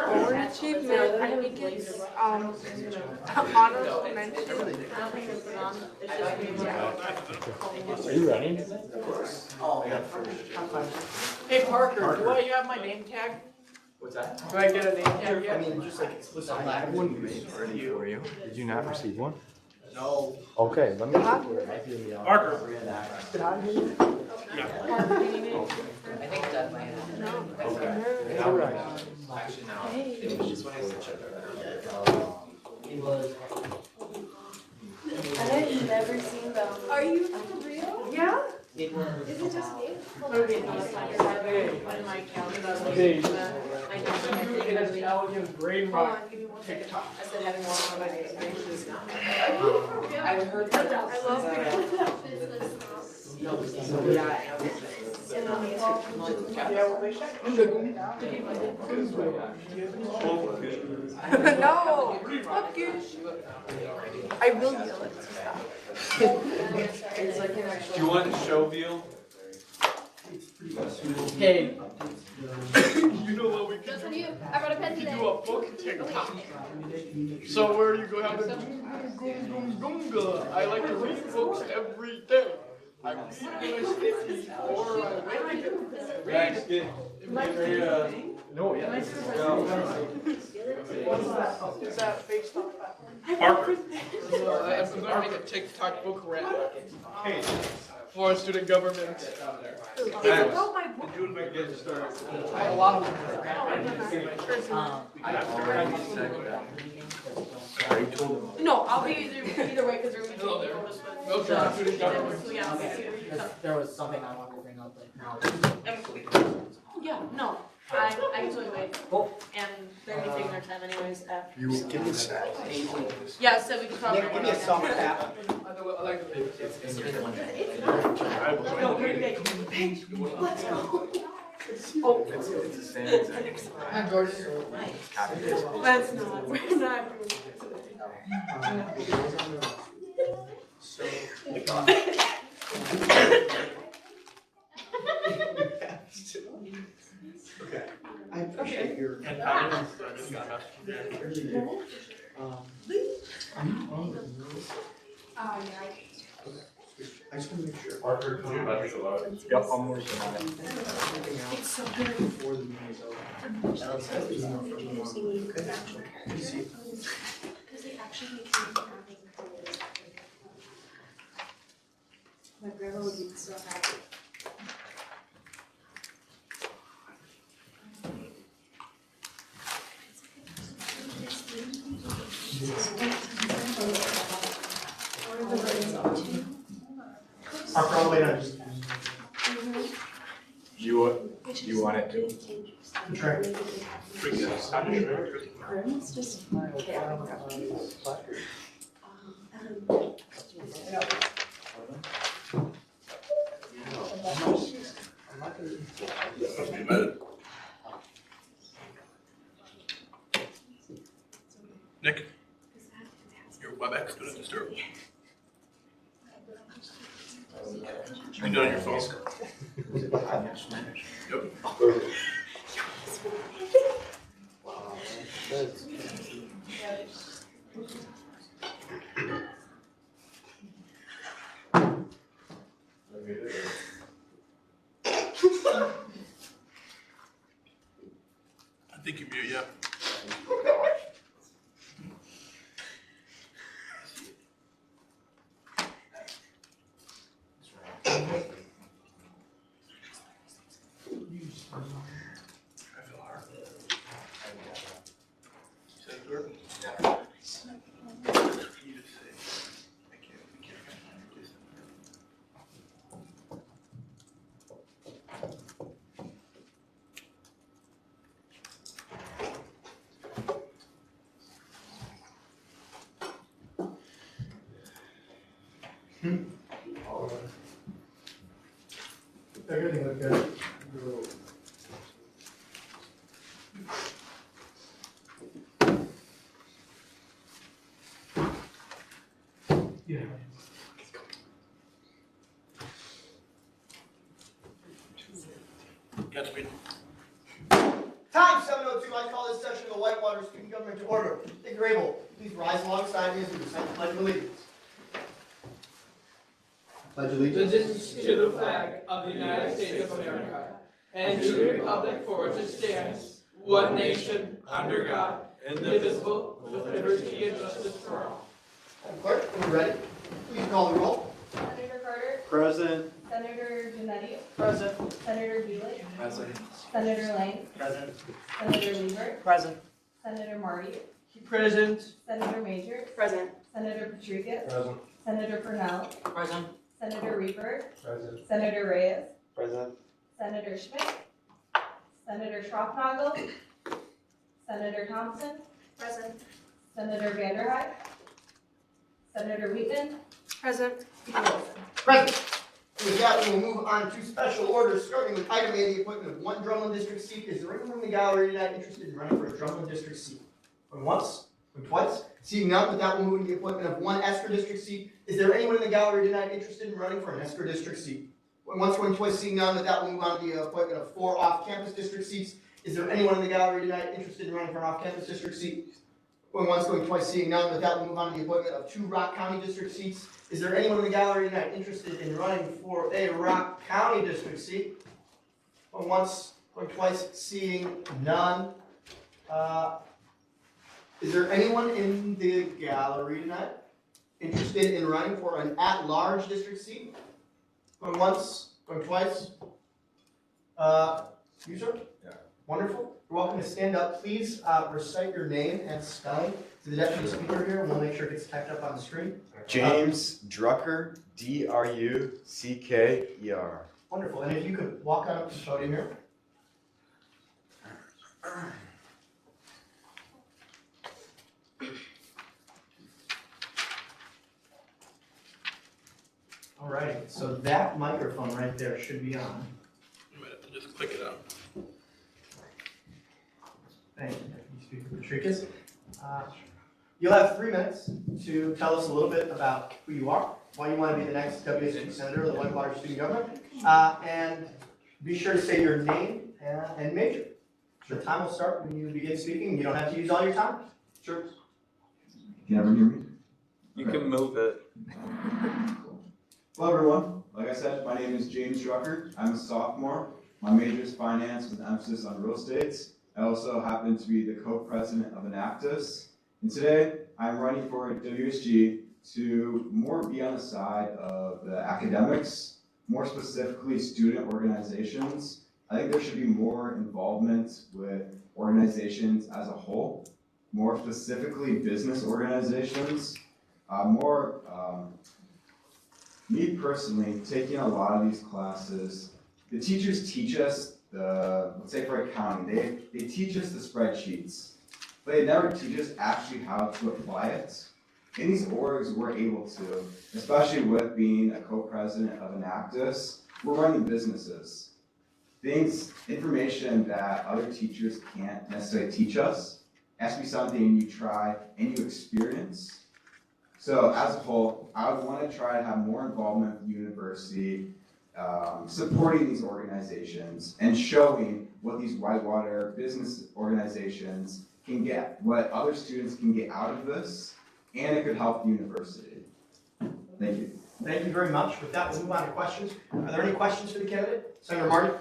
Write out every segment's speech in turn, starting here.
Forward achievement, I think it's honorable mention. Are you running? Hey Parker, do you have my name tag? What's that? Do I get a name tag yet? I mean, just like explicit. I have one made already for you. Did you not receive one? No. Okay, let me check where it might be in the office. Parker. I think that might have. Okay. Actually, no. It was just when I said check. It was. I've never seen them. Are you for real? Yeah? It was. Is it just me? Hey. It has elegant brain rot. TikTok. I said having one on my face. I've heard that. I love Yeah, well, they checked. No! Fuck you! I will yell it to stop. Do you want to show veal? Hey. You know what we can Just do? when you, I brought a pen We today. can do a book TikTok. So where you go have the gunga. I like to read books every day. I read when I sleep or I read. No, yeah. Is that fake stuff? Parker. I'm gonna make a TikTok book rap for student government. It's about my book. I have a lot of them. No, I'll be either way because we're going to Hello there. take this one. Welcome to student government. So yeah, I'll see you. There was something I wanted to bring up, like now. Yeah, no, I can totally wait. And they're gonna take their time anyways after. You give me a sec. Yeah, so we can talk. Nick, give me a soft tap. I like the paper. Let's go. Oh, it's the same exact. Hi, George. Copy paste. That's not, we're not doing Okay. I appreciate your. I just want to make sure. Parker, yep, I'm working on it. It's so good. Before the meeting is over. Because they actually make me having. My grandma would be so happy. I'll probably not just. You want it to? Sure. Grandma's just Nick, your WebEx do not disturb. You can do it on your phone. Yep. I think you mute, yeah. I feel hard. Say it to her. You just say, I can't find your place. Everything looked good. Yeah. Godspeed. Time 7:02 I call this session of the Whitewater Student Government to order. If you're able, please rise alongside me as we recite the Pledge of Allegiance. Pledge allegiance Allegiance to the flag of the United States of America and to the republic for which it stands, one nation, under God, indivisible, with liberty and justice for all. Madam Clerk, when you're ready, please call the roll. Senator Carter, Present. Senator Janetti, Present. Senator Dooley, Present. Senator Lang, Present. Senator Liebert, Present. Senator Marty, Present. Senator Major, Present. Senator Patricus, Present. Senator Purnell, Present. Senator Reaper, Present. Senator Reyes, Present. Senator Schmidt, Senator Schroffnagel, Senator Thompson, Present. Senator Vanderhyde, Senator Wheaton, Present. Peter Wilson. Present. With that, we will move on to special orders, starting with item A, the appointment of one Drumlin District seat. Is there anyone in the gallery tonight interested in running for a Drumlin District seat? Going once, going twice. Seeing none, with that, we'll move into the appointment of one Esker District seat. Is there anyone in the gallery tonight interested in running for an Esker District seat? Going once, going twice. Seeing none, with that, we'll move on to the appointment of 4 off-campus district seats. Is there anyone in the gallery tonight interested in running for an off-campus district seat? Going once, going twice. Seeing none, with that, we'll move on to the appointment of 2 Rock County district seats. Is there anyone in the gallery tonight interested in running for a Rock County district seat? Going once, going twice. Seeing none. Is there anyone in the gallery tonight interested in running for an at-large district seat? Going once, going twice. You, sir? Yeah. Wonderful. You're welcome to stand up. Please recite your name and spelling to the deputy speaker here, and we'll make sure it gets typed up on the screen. James Drucker, Drucker. Wonderful. And if you could walk on up to the podium here. All right, so that microphone right there should be on. You might have to just click it out. Thank you, Deputy Speaker Patricus. You'll have 3 minutes to tell us a little bit about who you are, why you want to be the next WSG Senator of the Whitewater Student Government, and be sure to say your name and major. The time will start when you begin speaking. You don't have to use all your time. Sure. Can everyone hear me? You can move it. Hello everyone. Like I said, my name is James Drucker. I'm a sophomore. My major is finance with an emphasis on real estate. I also happen to be the co-president of Enactus. And today, I'm running for WSG to more be on the side of the academics, more specifically student organizations. I think there should be more involvement with organizations as a whole, more specifically business organizations, me personally, taking a lot of these classes, the teachers teach us let's say for accounting, they teach us the spreadsheets, but they never teach us actually how to apply it. In these orgs, we're able to, especially with being a co-president of Enactus, we're running businesses. Information that other teachers can't necessarily teach us, has to be something you try and you experience. So as a whole, I would want to try to have more involvement with the university, supporting these organizations and showing what these Whitewater business organizations can get, what other students can get out of this, and it could help the university. Thank you. Thank you very much. With that, we'll move on to questions. Are there any questions for the candidate? Senator Marty?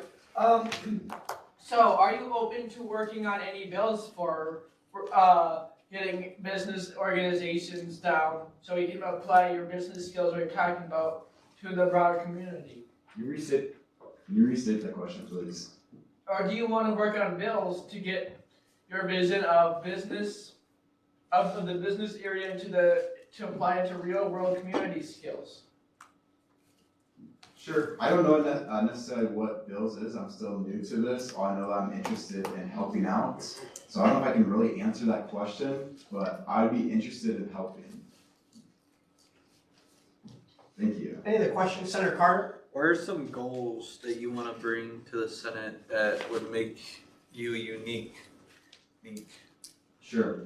So are you open to working on any bills for getting business organizations down so you can apply your business skills we're talking about to the broader community? Can you restate that question, please? Or do you want to work on bills to get your vision of business, of the business area to apply it to real world community skills? Sure. I don't know necessarily what bills is. I'm still new to this. All I know I'm interested in helping out. So I don't know if I can really answer that question, but I'd be interested in helping. Thank you. Any other questions, Senator Carter? What are some goals that you want to bring to the Senate that would make you unique? Sure.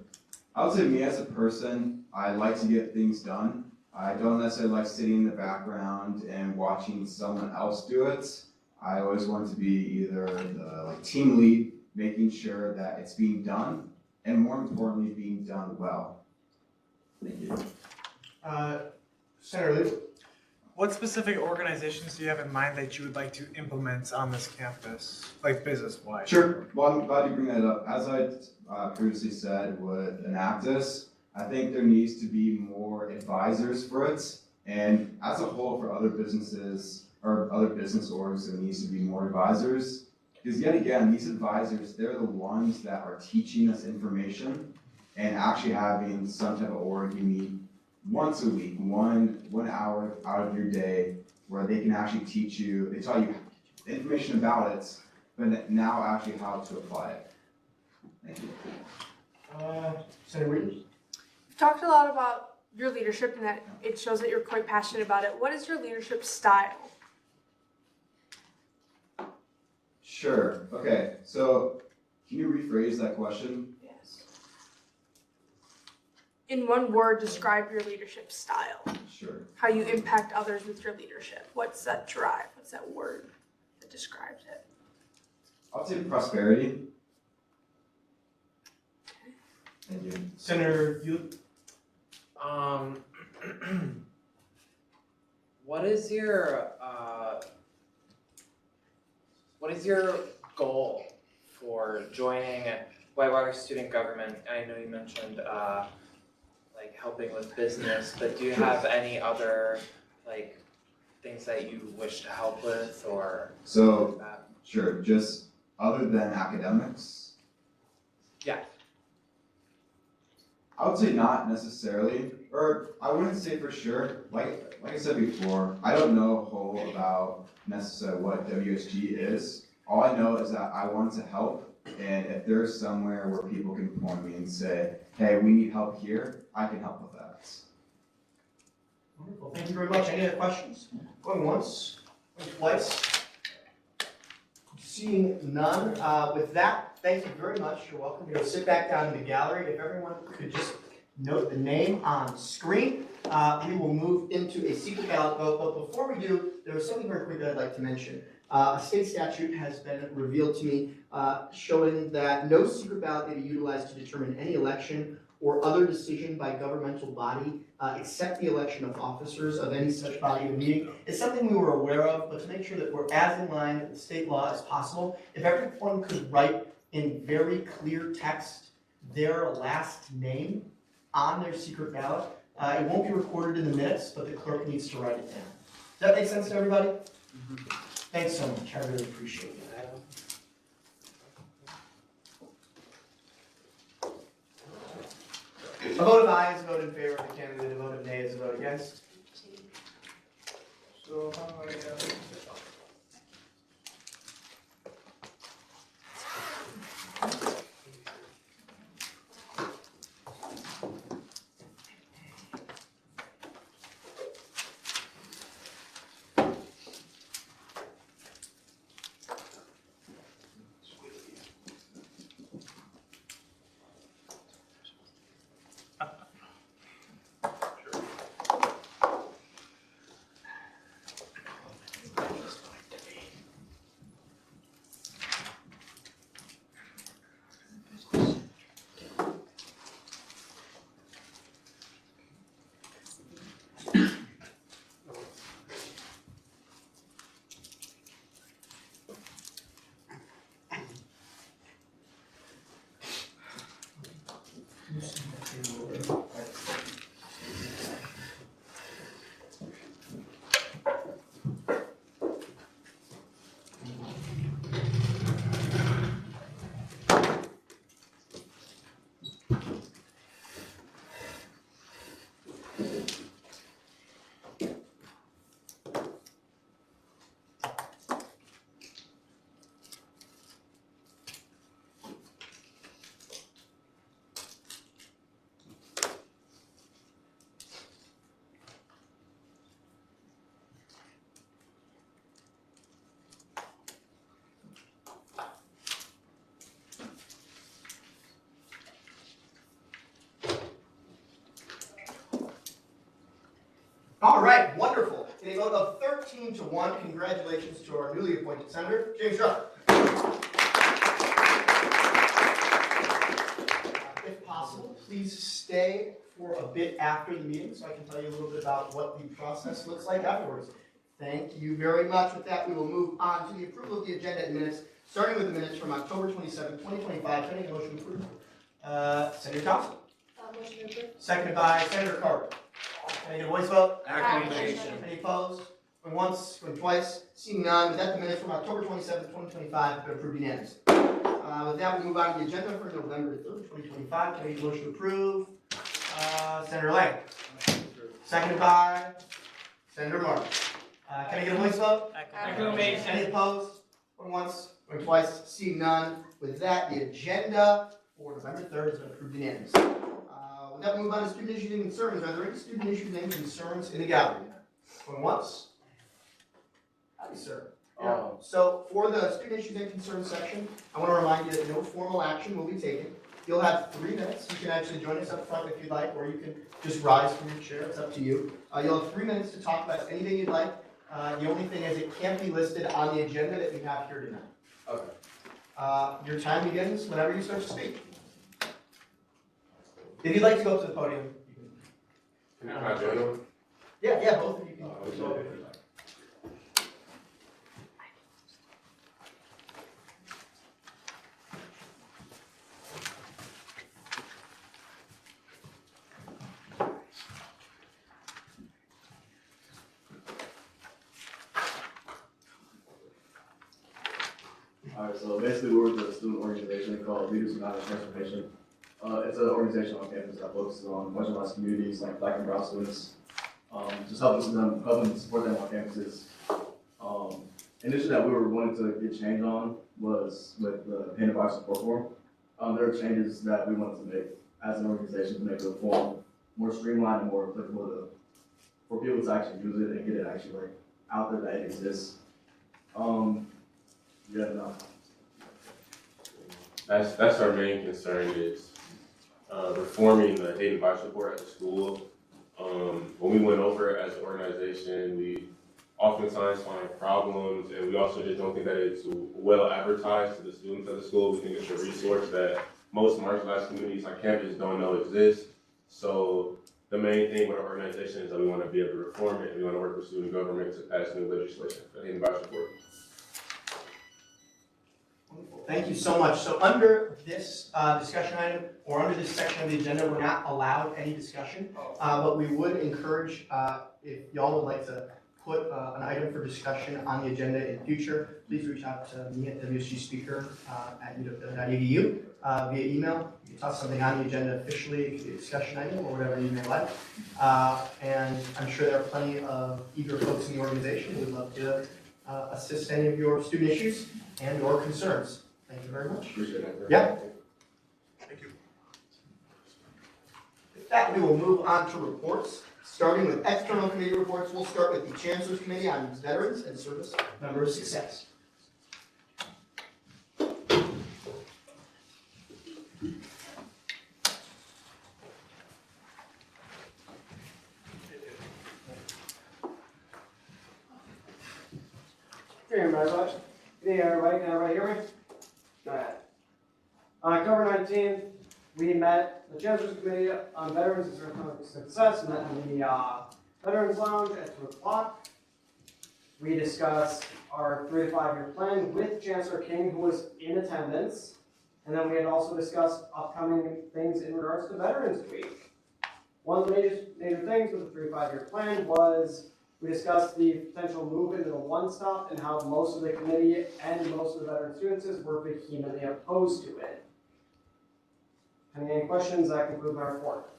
I would say me as a person, I like to get things done. I don't necessarily like sitting in the background and watching someone else do it. I always want to be either the team lead, making sure that it's being done, and more importantly, being done well. Thank you. Senator Lee? What specific organizations do you have in mind that you would like to implement on this campus, like business-wise? Sure. Well, I'm glad you bring that up. As I previously said with Enactus, I think there needs to be more advisors for it. And as a whole, for other businesses or other business orgs, there needs to be more advisors. Because yet again, these advisors, they're the ones that are teaching us information and actually having some type of org you meet once a week, one hour out of your day where they can actually teach you, they tell you information about it, but now actually how to apply it. Thank you. Senator Reed? You've talked a lot about your leadership and that it shows that you're quite passionate about it. What is your leadership style? Sure. Okay. So can you rephrase that question? Yes. In one word, describe your leadership style. Sure. How you impact others with your leadership. What's that drive? What's that word that describes it? I'll say prosperity. Thank you. Senator Yu? What is your goal for joining Whitewater Student Government? I know you mentioned like helping with business, but do you have any other like things that you wish to help with or So, like that? sure, just other than academics? Yeah. I would say not necessarily, or I wouldn't say for sure. Like I said before, I don't know a whole about necessarily what WSG is. All I know is that I want to help, and if there's somewhere where people can point me and say, hey, we need help here, I can help with that. Wonderful. Thank you very much. Any other questions? Going once, going twice. Seeing none. With that, thank you very much. You're welcome to go sit back down in the gallery. If everyone could just note the name on screen, we will move into a secret ballot vote. But before we do, there was something very quick that I'd like to mention. A state statute has been revealed to me showing that no secret ballot may be utilized to determine any election or other decision by governmental body except the election of officers of any such body or meeting. It's something we were aware of, but to make sure that we're as in line with the state law as possible, if everyone could write in very clear text their last name on their secret ballot, it won't be recorded in the minutes, but the clerk needs to write it down. Does that make sense to everybody? Mm-hmm. Thanks so much, I really appreciate it. A vote of aye is a vote in favor of the candidate, a vote of nay is a vote against. So, all right, wonderful. In a vote of 13-1, congratulations to our newly appointed senator, James Rucker. please stay for a bit after the meeting so I can tell you a little bit about what the process looks like afterwards. Thank you very much. With that, we will move on to the approval of the agenda and minutes, starting with the minutes from October 27, 2025. Can I get a motion to approve? Senator Thompson. Motion approved. Seconded by Senator Carter. Can I get a voice vote? Acclamation. Any opposed? Going once, going twice. Seeing none, with that, the minutes from October 27, 2025 have been approved unanimously. With that, we move on to the agenda for November 3rd, 2025. Can I get a motion to approve? Senator Lang. Seconded by Senator Martin. Can I get a voice vote? Acclamation. Any opposed? Going once, going twice. Seeing none, with that, the agenda for November 3rd has been approved unanimously. With that, we move on to student issues and concerns. Are there any student issues and concerns in the gallery? Going once? Howdy, sir. Yeah. So for the student issues and concerns section, I want to remind you that no formal action will be taken. You'll have 3 minutes. You can actually join us up front if you'd like, or you can just rise from your chair. It's up to you. You'll have 3 minutes to talk about anything you'd like. The only thing is it can't be listed on the agenda that we have here tonight. Okay. Your time begins whenever you start to speak. If you'd like to go up to the podium, you can. Can I join them? Yeah, both of you can. Alright, so basically we're with a student organization called Leaders United Transformation. It's an organization on campus that focuses on marginalized communities like Black and Brown students. Just helping them support them on campuses. An issue that we were wanting to get change on was with the Painted Bar Support Forum. There are changes that we wanted to make as an organization to make the form more streamlined and more applicable for people to actually use it and get it actually like out there that it exists. Yeah, no. That's our main concern is reforming the hate and violence support at the school. When we went over it as an organization, we oftentimes find problems, and we also just don't think that it's well advertised to the students at the school. We think it's a resource that most marginalized communities on campus don't know exists. So the main thing with our organization is that we want to be able to reform it, and we want to work with student government to pass new legislation for hate and violence support. Thank you so much. So under this discussion item, or under this section of the agenda, we're not allowed any discussion, but we would encourage, if y'all would like to put an item for discussion on the agenda in future, please reach out to me at wsgspeaker@uw.edu via email. You can toss something on the agenda officially, it could be a discussion item or whatever you may like. And I'm sure there are plenty of eager folks in the organization who would love to assist any of your student issues and or concerns. Thank you very much. Appreciate it. Yeah. Thank you. With that, we will move on to reports. Starting with external committee reports, we'll start with the Chancellor's Committee on Veterans and Service Member Success. Hey, everybody. Hey, everybody. Can everybody hear me? Go ahead. On October 19th, we met the Chancellor's Committee on Veterans and Service Member Success, met in the Veterans Lounge at 2 o'clock. We discussed our 3 to 5 year plan with Chancellor King, who was in attendance. And then we had also discussed upcoming things in regards to Veterans Week. One of the major things with the 3 to 5 year plan was we discussed the potential move into the one-stop and how most of the committee and most of the veteran students were vehemently opposed to it. Any questions? That concludes my report.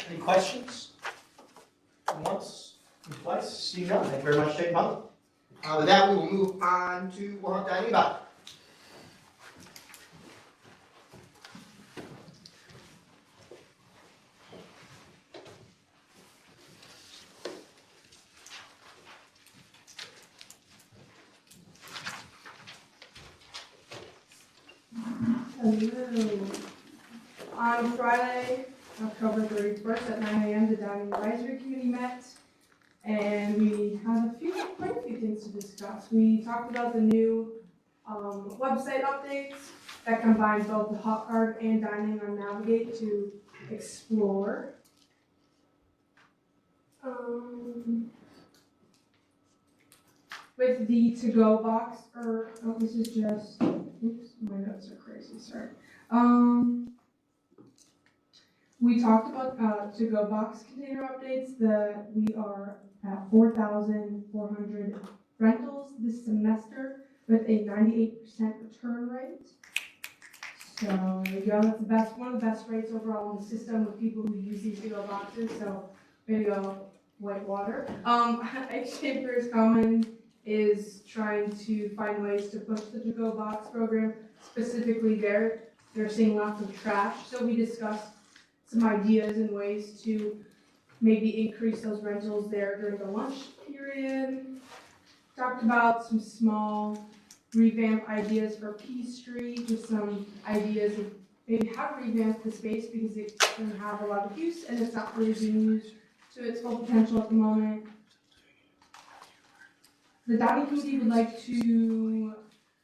Any questions? Once, twice, see none. Thank you very much, State Public. With that, we will move on to Warhawk Dining Body. Hello. On Friday, October 31st at 9 a.m., the Dining Advisory Committee met, and we had quite a few things to discuss. We talked about the new website updates. that combines both the hot card and dining on Navigate to explore. With the to-go box, this is just, oops, my notes are crazy, sorry. We talked about to-go box container updates, that we are at 4,400 rentals this semester with a 98% return rate. So there you go, that's one of the best rates overall in the system with people who use these to-go boxes, so there you go, Whitewater. Shapers Common is trying to find ways to push the to-go box program. Specifically they're seeing lots of trash, so we discussed some ideas and ways to maybe increase those rentals there during the lunch period. Talked about some small revamp ideas for P Street, just some ideas of maybe how to revamp the space because it doesn't have a lot of use and it's not really being used to its full potential at the moment. The dining committee would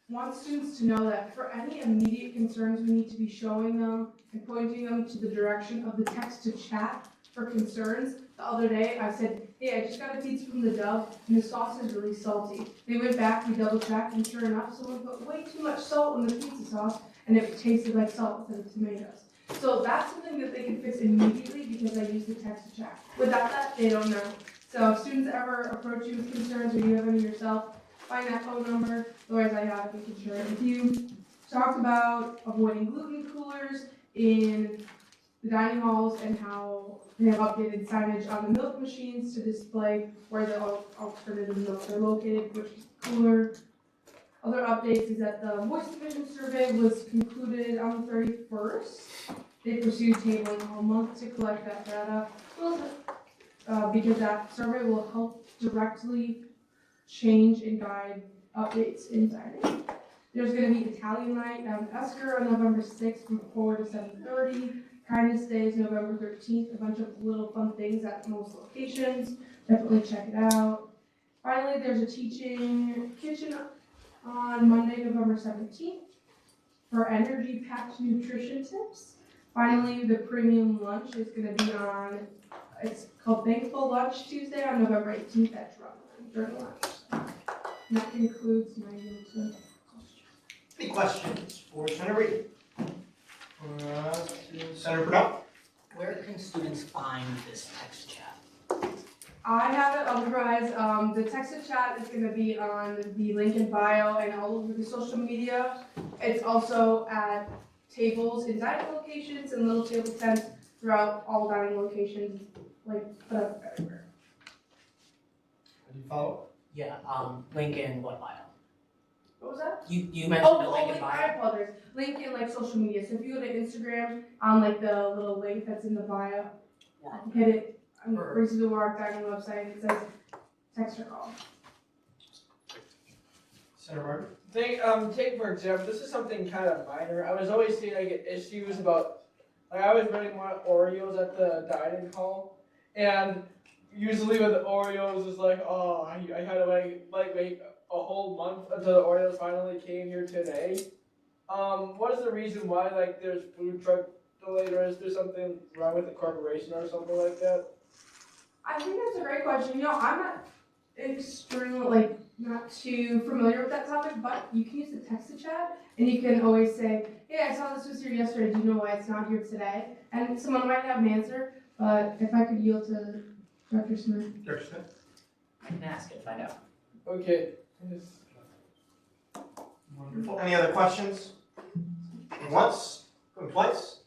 want students to know that for any immediate concerns, we need to be showing them and pointing them to the direction of the text to chat for concerns. The other day, I said, hey, I just got a pizza from the Dove, and the sauce is really salty. They went back, we double checked, and sure enough, someone put way too much salt in the pizza sauce, and it tasted like salt instead of tomatoes. So that's something that they can fix immediately because I use the text to chat. Without that, they don't know. So if students ever approach you with concerns or you have any yourself, find that phone number, otherwise I have it, we can share it with you. Talked about avoiding gluten coolers in the dining halls and how they have updated signage on the milk machines to display where the alternative milks are located, which is cooler. Other updates is that the voice division survey was concluded on the 31st. They pursued tabling all month to collect that data. Because that survey will help directly change and guide updates in dining. There's going to be Italian night down in Esker on November 6th from 4 to 7:30. Kindness Day is November 13th. A bunch of little fun things at most locations. Definitely check it out. Finally, there's a teaching kitchen on Monday, November 17th for energy-packed nutrition tips. Finally, the premium lunch is going to be on, it's called Thankful Lunch Tuesday on November 18th at Drumlin during lunch. And that concludes my yield to Any questions for Senator Reed? Senator Purnell? Where can students find this text chat? I have it otherwise. The text to chat is going to be on the link in bio and all over the social media. It's also at tables in dining locations and little table tents throughout all dining locations, like put up everywhere. Did you follow? Yeah, link in what bio? What was that? You mentioned the link in I bio. apologize. Link in like social media. So if you go to Instagram, on like the little link that's in the bio, hit it. Brings you to the Warwick Dining website. It says text or call. Senator Martin? Take for example, this is something kind of minor. I was always seeing I get issues about, like I was running my Oreos at the dining hall, and usually with the Oreos it's like, oh, I had to wait a whole month until the Oreos finally came here today. What is the reason why like there's food truck delayed, or is there something wrong with the corporation or something like that? I think that's a great question. You know, I'm not extremely, not too familiar with that topic, but you can use the text to chat, and you can always say, hey, I saw this was here yesterday, do you know why it's not here today? And someone might have an answer, but if I could yield to Dr. Smith. Dr. Smith? I can ask and find out. Okay. Wonderful. Any other questions? Going once? Going twice?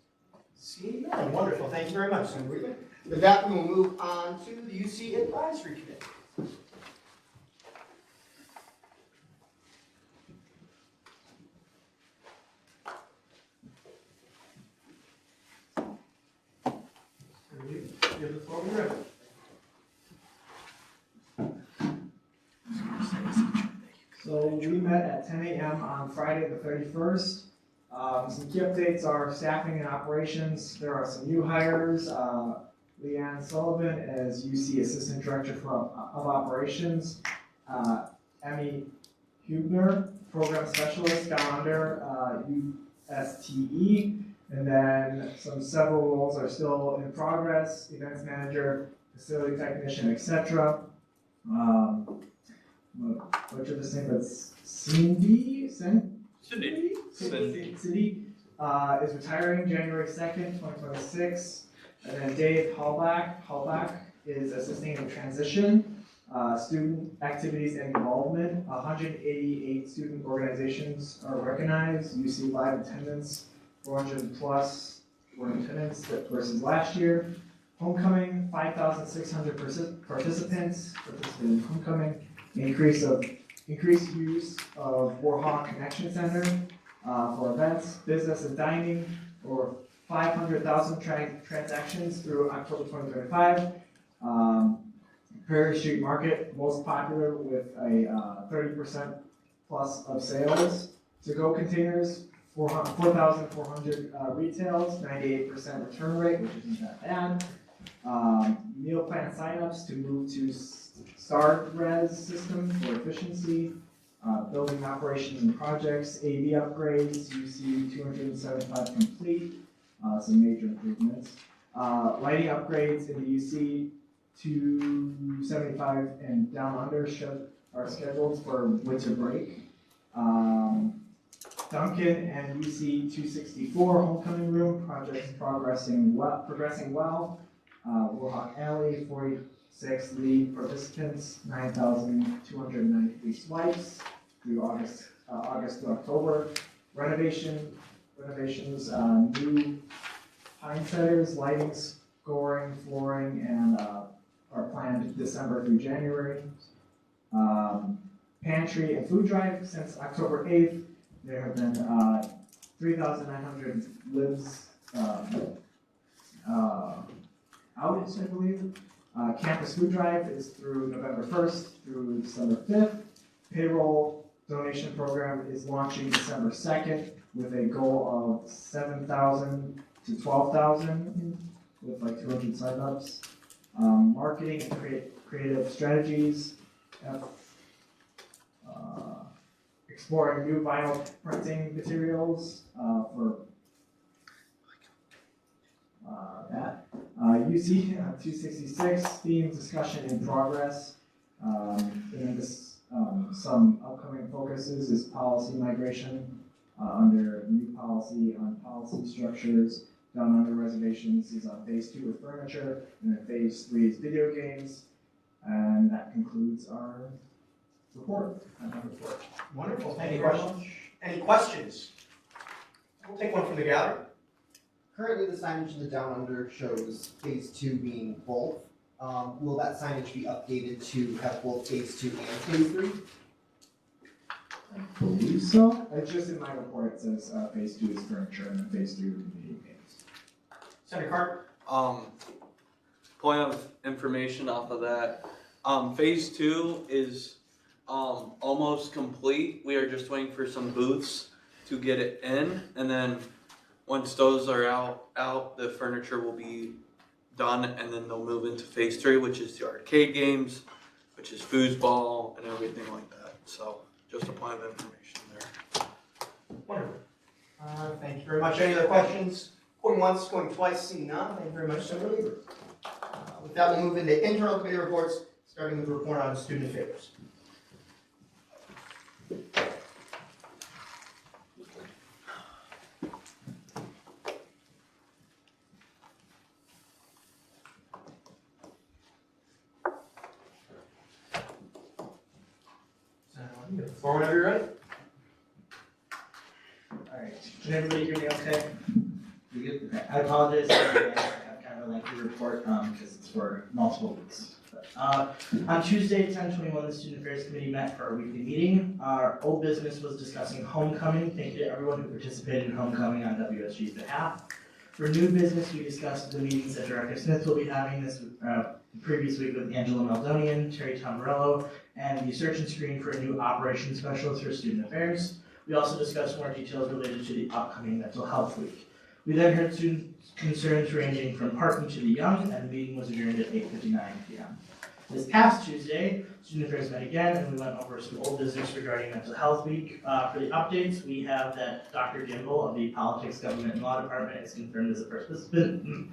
Seeing none. Wonderful. Thank you very much, Senator Wheatley. With that, we will move on to the UC Advisory Committee. You have the floor when you're ready. So we met at 10 a.m. on Friday the 31st. Some key updates are staffing and operations. There are some new hires. Leanne Sullivan as UC Assistant Director of Operations. Emmy Hubner, Program Specialist, down under STE. And then several roles are still in progress: events manager, facility technician, etc. Which of this thing that's Cindy is retiring January 2nd, 2026. And then Dave Hallback is assisting in transition. Student activities and involvement. 188 student organizations are recognized. UC live attendance, 400 plus were in attendance versus last year. Homecoming, 5,600 participants participated in homecoming. Increased use of Warhawk Connection Center for events. Business and dining, over 500,000 transactions through October 2025. Prairie Street Market, most popular with a 30% plus of sales. To-go containers, 4,400 retails, 98% return rate, which isn't that bad. Meal plan signups to move to Star Res system for efficiency. Building operations and projects, AV upgrades, UC 275 complete, some major improvements. Lighting upgrades in the UC 275 and down under are scheduled for winter break. Duncan and UC 264 homecoming room projects progressing well. Warhawk Alley, 46 lead participants, 9,293 swipes through August to October. Renovations, new pine setters, lighting, scoring, flooring, and are planned December through January. Pantry and food drive since October 8th. There have been 3,900 lives outage, I believe. Campus food drive is through November 1st through December 5th. Payroll donation program is launching December 2nd with a goal of 7,000 to 12,000 with like 200 signups. Marketing and creative strategies. Exploring new vinyl printing materials for that. UC 266 theme discussion in progress. And then some upcoming focuses is policy migration under new policy on policy structures. Down under reservations is on phase 2 with furniture, and then phase 3 is video games. And that concludes our report. Wonderful, thank you very much. Any questions? We'll take one from the gallery. Currently, the signage in the Down Under shows phase 2 being both. Will that signage be updated to have both phase 2 and phase 3? I believe so. It's just in my report, it says phase 2 is furniture and then phase 3 would be video games. Senator Carter? Point of information off of that. Phase 2 is almost complete. We are just waiting for some booths to get it in, and then once those are out, the furniture will be done, and then they'll move into phase 3, which is the arcade games, which is foosball and everything like that. So just a point of information there. Wonderful. Thank you very much. Any other questions? Going once, going twice, seeing none. Thank you very much, Senator Lieber. With that, we'll move into internal committee reports, starting with the report on student affairs. Floor whenever you're ready. Alright, can everybody hear me okay? We good? Okay. I apologize, I have kind of a lengthy report because it's for multiple weeks. On Tuesday, 10/21, the Student Affairs Committee met for our weekly meeting. Our old business was discussing homecoming. Thank you to everyone who participated in homecoming on WSG's behalf. For new business, we discussed the meetings that Director Smith will be having this previous week with Angela Maldonian, Terry Tomarello, and the search and screen for a new operations specialist for student affairs. We also discussed more details related to the upcoming mental health week. We then heard student concerns ranging from parking to the young, and the meeting was adjourned at 8:59 p.m. This past Tuesday, student affairs met again, and we went over some old business regarding mental health week. For the updates, we have that Dr. Gimbel of the Politics, Government, and Law Department is confirmed as a participant.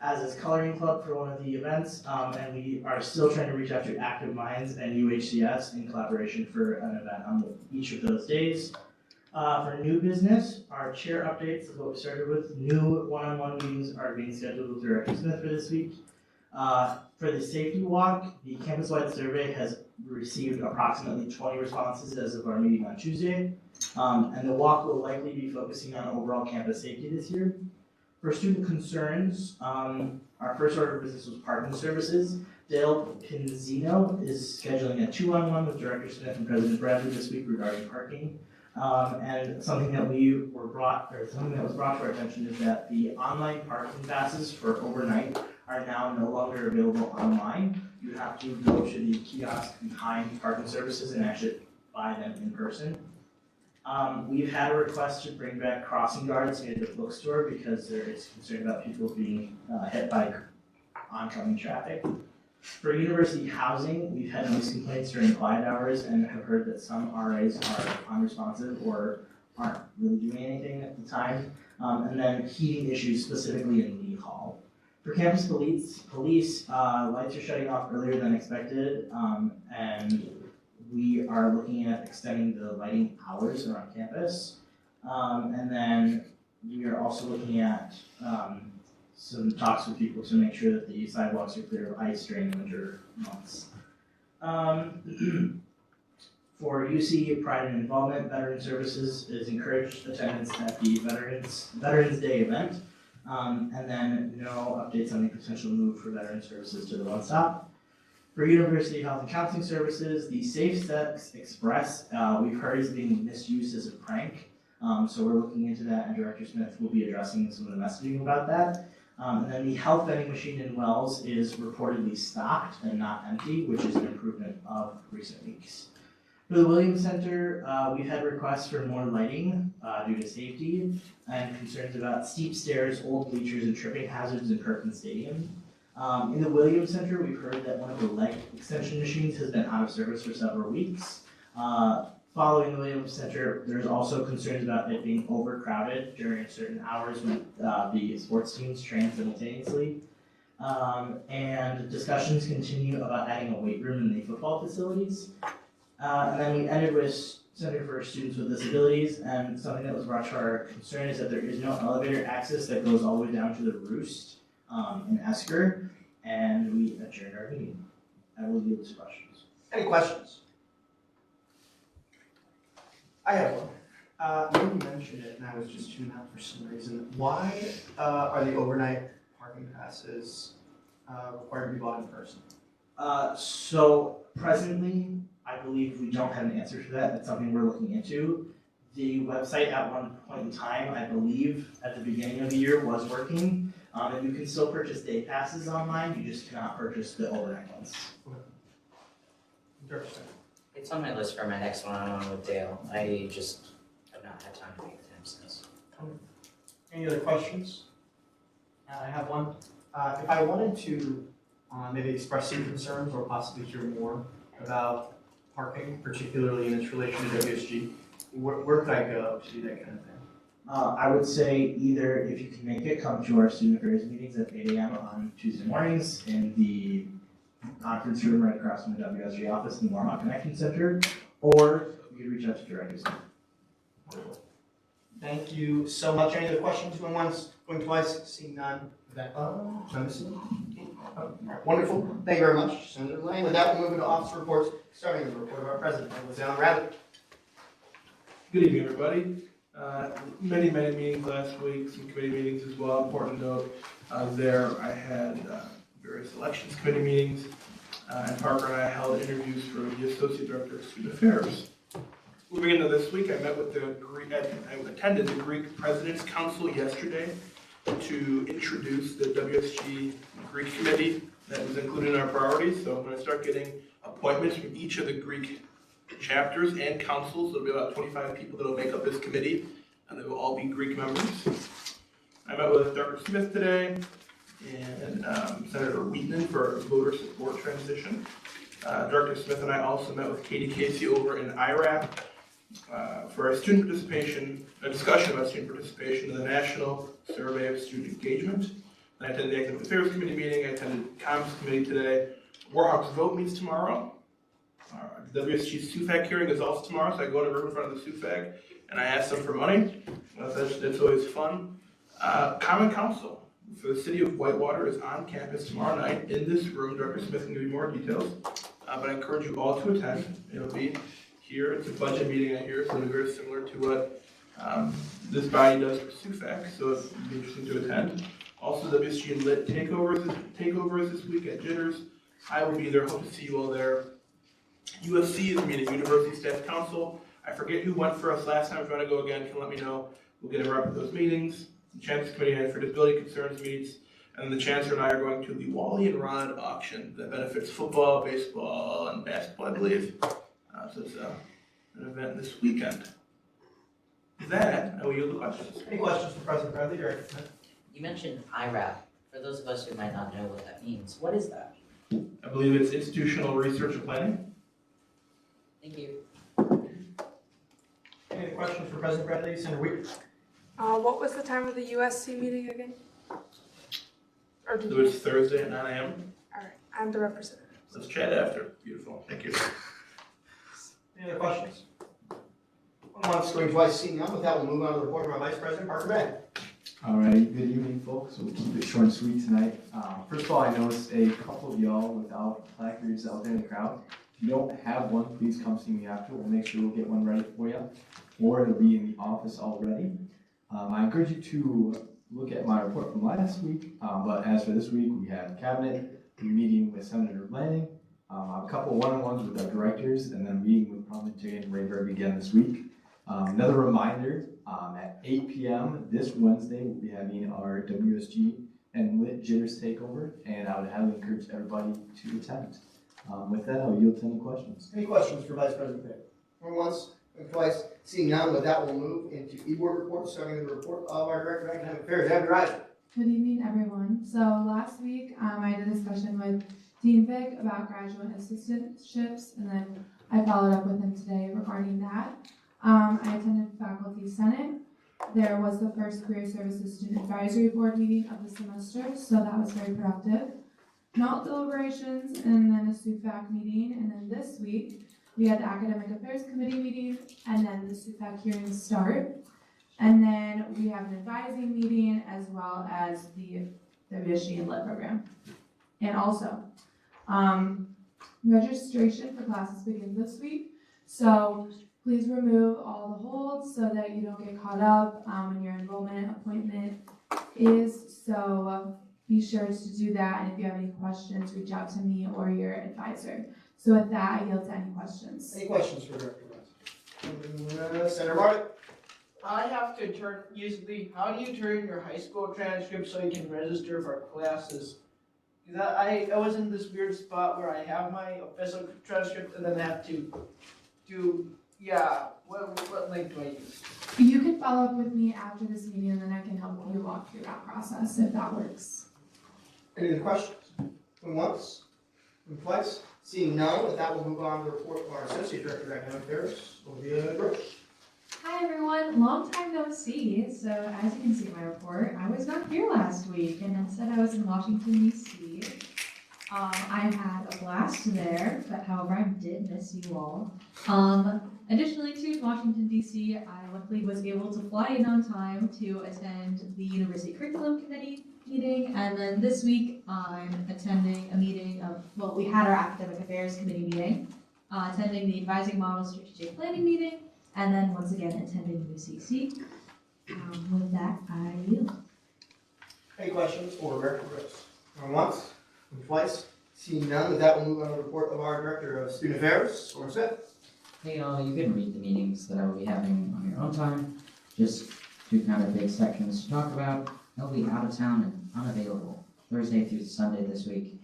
As is Coloring Club for one of the events, and we are still trying to reach out to Active Minds and UHCS in collaboration for an event on each of those days. For new business, our chair updates is what we started with. New one-on-one meetings are being scheduled with Director Smith for this week. For the safety walk, the campus-wide survey has received approximately 20 responses as of our meeting on Tuesday. And the walk will likely be focusing on overall campus safety this year. For student concerns, our first order of business was parking services. Dale Pinzino is scheduling a 2-on-1 with Director Smith and President Bradley this week regarding parking. And something that was brought to our attention is that the online parking passes for overnight are now no longer available online. You have to go to the kiosk behind parking services and actually buy them in person. We've had a request to bring back crossing guards near the bookstore because there is concern about people being hit by oncoming traffic. For university housing, we've had noise complaints during quiet hours and have heard that some RAs are unresponsive or aren't really doing anything at the time. And then heating issues specifically in Lee Hall. For campus police, lights are shutting off earlier than expected, and we are looking at extending the lighting hours around campus. And then we are also looking at some talks with people to make sure that the sidewalks are clear of ice during the winter months. For UC Pride and Involvement, Veteran Services is encouraged attendance at the Veterans Day event. And then no updates on the potential move for Veteran Services to the One Stop. For University Health and Counseling Services, the Safe Sex Express, we've heard is being misused as a prank. So we're looking into that, and Director Smith will be addressing some of the messaging about that. And then the health vending machine in Wells is reportedly stocked and not empty, which is an improvement of recent weeks. For the Williams Center, we've had requests for more lighting due to safety and concerns about steep stairs, old bleachers, and tripping hazards in Kirkland Stadium. In the Williams Center, we've heard that one of the leg extension machines has been out of service for several weeks. Following the Williams Center, there's also concerns about it being overcrowded during certain hours when the sports teams train simultaneously. And discussions continue about adding a weight room in the football facilities. And then we ended with Center for Students with Disabilities, and something that was brought to our concern is that there is no elevator access that goes all the way down to the Roost in Esker, and we adjourned our meeting. I will yield to questions. Any questions? I have one. When you mentioned it, and I was just tuning out for some reason, why are the overnight parking passes required to be bought in person? So presently, I believe we don't have an answer for that. That's something we're looking into. The website at one point in time, I believe, at the beginning of the year was working. And you can still purchase day passes online, you just cannot purchase the overnight ones. Interesting. It's on my list for my next one-on-one with Dale. I just have not had time to meet with him since. Any other questions? I have one. If I wanted to maybe express some concerns or possibly hear more about parking, particularly in its relation to WSG, where could I go to do that kind of thing? I would say either if you can make it, come to our student affairs meetings at 8 a.m. on Tuesday mornings in the conference room right across from the WSG office in the Warhawk Connection Center, or you can reach out to directors. Thank you so much. Any other questions? Going once, going twice, seeing none. Wonderful. Thank you very much, Senator Lane. With that, we'll move into officer reports, starting with the report of our president, Alexander Rabbit. Good evening, everybody. Many meetings last week, some committee meetings as well. Important note, there I had various elections committee meetings, and Parker and I held interviews for the Associate Director of Student Affairs. Moving into this week, I attended the Greek President's Council yesterday to introduce the WSG Greek Committee that was included in our priorities. So I'm going to start getting appointments from each of the Greek chapters and councils. There'll be about 25 people that will make up this committee, and they will all be Greek members. I met with Dr. Smith today, and Senator Wheatman for voter support transition. Director Smith and I also met with Katie Casey over in IRAP for a student participation, a discussion about student participation in the National Survey of Student Engagement. I attended the Academic Affairs Committee meeting, I attended Comms Committee today. Warhawks Vote meets tomorrow. The WSG SUFAC hearing is also tomorrow, so I go in a room in front of the SUFAC and I ask them for money. That's always fun. Common Council for the city of Whitewater is on campus tomorrow night in this room. Director Smith can give you more details, but I encourage you all to attend. It'll be here. It's a budget meeting I hear, so it'll be very similar to what this body does for SUFAC, so it'll be interesting to attend. Also, WSG and Lit takeovers this week at Jitters. I will be there. Hope to see you all there. USC is meeting, University Staff Council. I forget who went for us last time. If you want to go again, can let me know. We'll get a rep at those meetings. The Chancellor's Committee for Disability Concerns meets, and the Chancellor and I are going to the Wally and Rod auction that benefits football, baseball, and basketball, I believe. So it's an event this weekend. With that, I will yield the questions. Any questions for President Bradley, Director Smith? You mentioned IRAP. For those of us who might not know what that means, what is that? I believe it's Institutional Research and Planning. Thank you. Any questions for President Bradley, Senator Wheat? What was the time of the USC meeting again? Or did So it's Thursday at 9 a.m. Alright, I'm the representative. Let's chat after. Beautiful. Thank you. Any other questions? Once, going twice, seeing none, with that, we'll move on to the report of our Vice President, Parker Ben. Alrighty, good evening, folks. We'll keep it short and sweet tonight. First of all, I noticed a couple of y'all without placards out there in the crowd. If you don't have one, please come see me after. We'll make sure we'll get one ready for you, or it'll be in the office already. I encourage you to look at my report from last week, but as for this week, we have cabinet, meeting with Senator Lanning, a couple of one-on-ones with our directors, and then a meeting with Parliamentarian Rayberg again this week. Another reminder, at 8 p.m. this Wednesday, we'll be having our WSG and Lit Jitters takeover, and I would highly encourage everybody to attend. With that, I'll yield to any questions. Any questions for Vice President Ben? Going once, going twice, seeing none, with that, we'll move into e-board reports, starting with the report of our Director of Academic Affairs, Abby Ryder. Good evening, everyone. So last week, I had a discussion with Dean Vic about graduate assistantships, and then I followed up with him today regarding that. I attended Faculty Senate. There was the first Career Services Student Advisory Board meeting of the semester, so that was very productive. NALT deliberations, and then a SUFAC meeting, and then this week, we had the Academic Affairs Committee meeting, and then the SUFAC hearings start. And then we have an advising meeting as well as the WSG and Lit program. And also, registration for classes begins this week. So please remove all the holds so that you don't get caught up when your enrollment appointment is. So be sure to do that. And if you have any questions, reach out to me or your advisor. So with that, I yield to any questions. Any questions for Director West? Senator Martin? I have to how do you turn your high school transcript so you can register for classes? That I was in this weird spot where I have my official transcript and then have to do, what link do I use? You can follow up with me after this meeting and then I can help you walk through that process if that works. Any other questions? Going once, going twice, seeing none, with that, we'll move on to the report of our Associate Director of Academic Affairs, Olivia Brooks. Hi everyone, long time no see. So as you can see in my report, I was not here last week and instead I was in Washington, D.C. I had a blast there, but however I did miss you all. Additionally to Washington, D.C., I luckily was able to fly in on time to attend the University Curriculum Committee meeting, and then this week I'm attending a meeting of, we had our Academic Affairs Committee meeting, attending the Advising Model Strategic Planning meeting, and then once again attending UCC. With that, I yield. Any questions for Director Brooks? Going once, going twice, seeing none, with that, we'll move on to the report of our Director of Student Affairs, Lauren Smith. Hey, you can read the meetings that I will be having on your own time. Just two kind of big sections to talk about. I'll be out of town and unavailable Thursday through Sunday this week.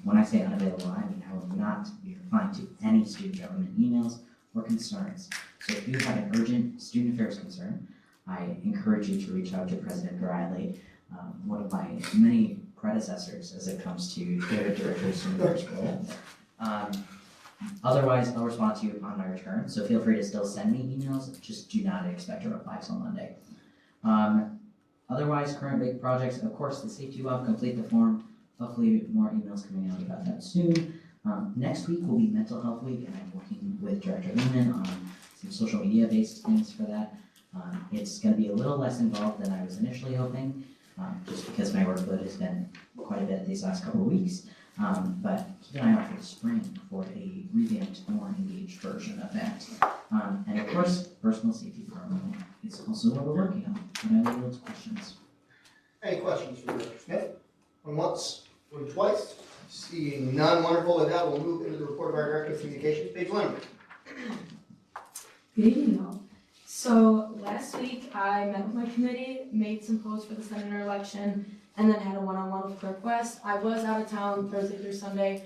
When I say unavailable, I mean I will not be replying to any student government emails or concerns. So if you have an urgent student affairs concern, I encourage you to reach out to President Bradley, one of my many predecessors as it comes to their directors and their role. Otherwise, I'll respond to you upon my return, so feel free to still send me emails, just do not expect a reply till Monday. Otherwise, current big projects, of course, the safety web, complete the form. Hopefully more emails coming out about that soon. Next week will be Mental Health Week, and I'm working with Director Lehman on some social media based things for that. It's going to be a little less involved than I was initially hoping, just because my workload has been quite a bit these last couple of weeks. But keep an eye out for the spring for a revamped, more engaged version of that. And of course, personal safety program is also what we're working on. And I will yield to questions. Any questions for Director Smith? Going once, going twice. Seeing none, wonderful. With that, we'll move into the report of our Director of Communications, page 1. Good evening, all. So last week I met with my committee, made some posts for the senator election, and then had a one-on-one with Clerk West. I was out of town Thursday through Sunday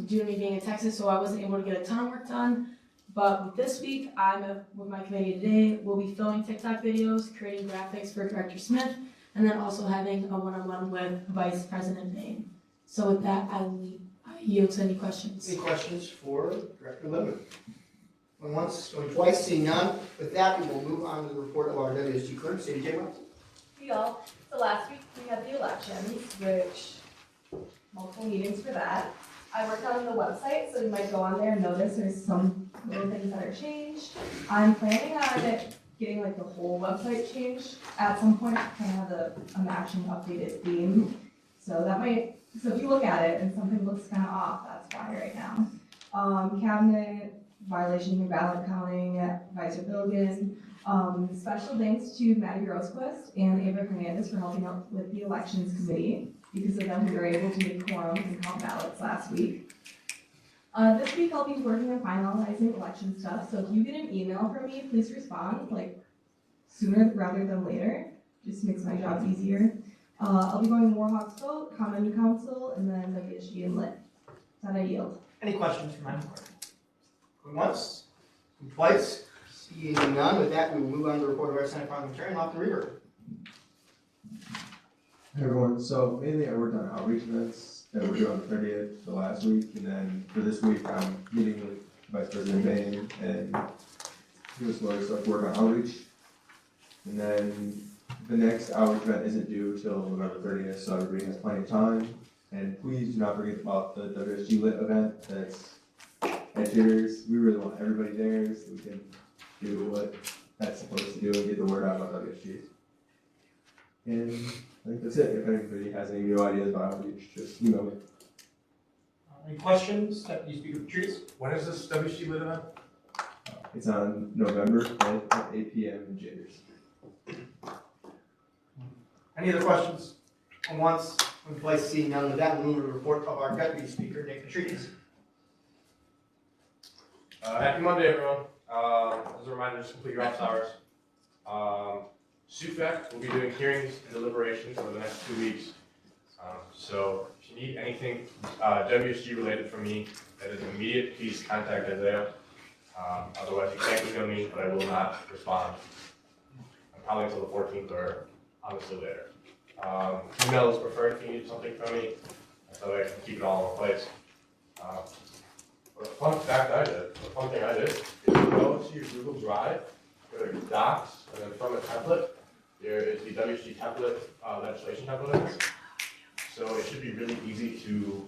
due to me being in Texas, so I wasn't able to get a ton of work done. But with this week, I met with my committee today. We'll be filming TikTok videos, creating graphics for Director Smith, and then also having a one-on-one with Vice President Payne. So with that, I yield to any questions. Any questions for Director Lehman? Going once, going twice, seeing none. With that, we will move on to the report of our WSG clerk, Sadie J. Wells. Hey y'all, so last week we had the elections, which, multiple meetings for that. I worked on the website, so you might go on there and notice there's some little things that are changed. I'm planning on getting like the whole website changed at some point, kind of have a matching updated theme. So that might, so if you look at it and something looks kind of off, that's why right now. Cabinet, violation of ballot counting, Vice Bilgan. Special thanks to Maddie Rosquist and Ava Hernandez for helping out with the elections committee. Because of them, we were able to make quorums and count ballots last week. This week I'll be working on finalizing election stuff, so if you get an email from me, please respond, like, sooner rather than later. Just makes my job easier. I'll be going Warhawks Vote, Common Council, and then WSG and Lit. That I yield. Any questions for my report? Going once, going twice, seeing none. With that, we will move on to the report of our Senate parliamentarian, Lofton Reaver. Hey everyone, so mainly I worked on outreach events that were due on the 30th, the last week, and then for this week I'm meeting with Vice President Bain and doing some other stuff, work on outreach. And then the next outreach event isn't due till November 30th, so everybody has plenty of time. And please do not forget about the WSG Lit event that's at Jitters. We really want everybody there so we can do what that's supposed to do and get the word out about WSG. And I think that's it. If anybody has any new ideas about outreach, just email me. Any questions? Deputy Speaker Patrice. When is this WSG Lit event? It's on November 5th at 8 p.m. in Jitters. Any other questions? Going once, going twice, seeing none. With that, we'll move to the report of our Deputy Speaker, Nick Patrice. Happy Monday, everyone. As a reminder, just complete your office hours. SUFEC will be doing hearings and deliberations over the next 2 weeks. So if you need anything WSG related from me that is immediate, please contact Isaiah. Otherwise, you can't email me, but I will not respond. Probably until the 14th or honestly later. Email is preferred if you need something from me, so I can keep it all in place. But a fun fact I did, a fun thing I did, is you go to your Google Drive, go to Docs, and then from a template, there is the WSG template, legislation template. So it should be really easy to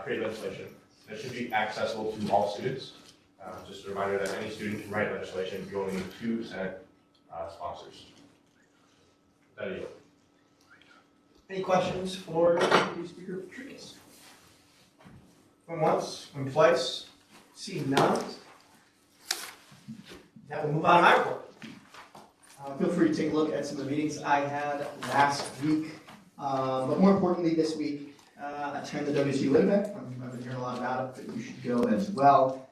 create legislation. It should be accessible to all students. Just a reminder that any student can write legislation. You only need 2 Senate sponsors. That is it. Any questions for Deputy Speaker Patrice? Going once, going twice, seeing none. That will move on to my report. Feel free to take a look at some of the meetings I had last week, but more importantly this week, attend the WSG Lit event. I've been hearing a lot about it, but you should go as well.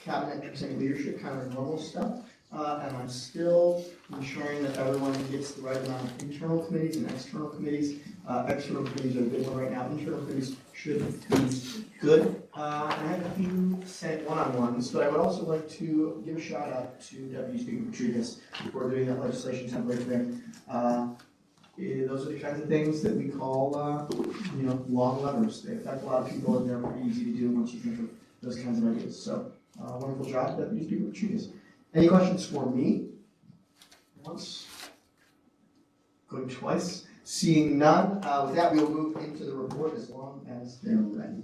Cabinet representing leadership, kind of normal stuff. And I'm still ensuring that everyone gets the right amount of internal committees and external committees. External committees are a big one right now. Internal committees should be good. And I have a few Senate one-on-ones, but I would also like to give a shout out to Deputy Speaker Patrice for doing that legislation template thing. Those are the kinds of things that we call, long levers. They affect a lot of people and they're pretty easy to do once you think of those kinds of ideas. So, wonderful job that these people choose. Any questions for me? Once? Going twice? Seeing none, with that we'll move into the report as long as they're ready.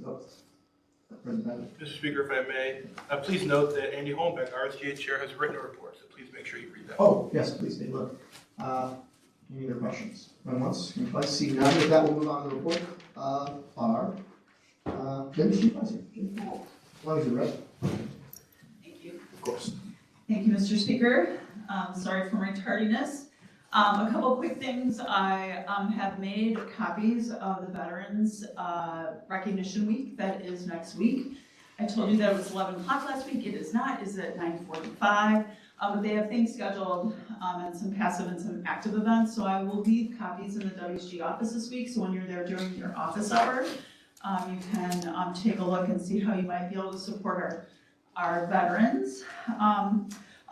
President Bennett. Mr. Speaker, if I may, please note that Andy Holmbeck, RSGA Chair, has written a report, so please make sure you read that. Oh, yes, please take a look. Any other questions? Going once, going twice, seeing none, with that we'll move on to the report of our Deputy Supervisor, Jim Hall. As long as you're ready. Thank you. Of course. Thank you, Mr. Speaker. Sorry for my tardiness. A couple quick things. I have made copies of the Veterans Recognition Week that is next week. I told you that it was 11 o'clock last week. It is not. It's at 9:45. But they have things scheduled and some passive and some active events. So I will leave copies in the WSG office this week. So when you're there during your office hour, you can take a look and see how you might be able to support our veterans.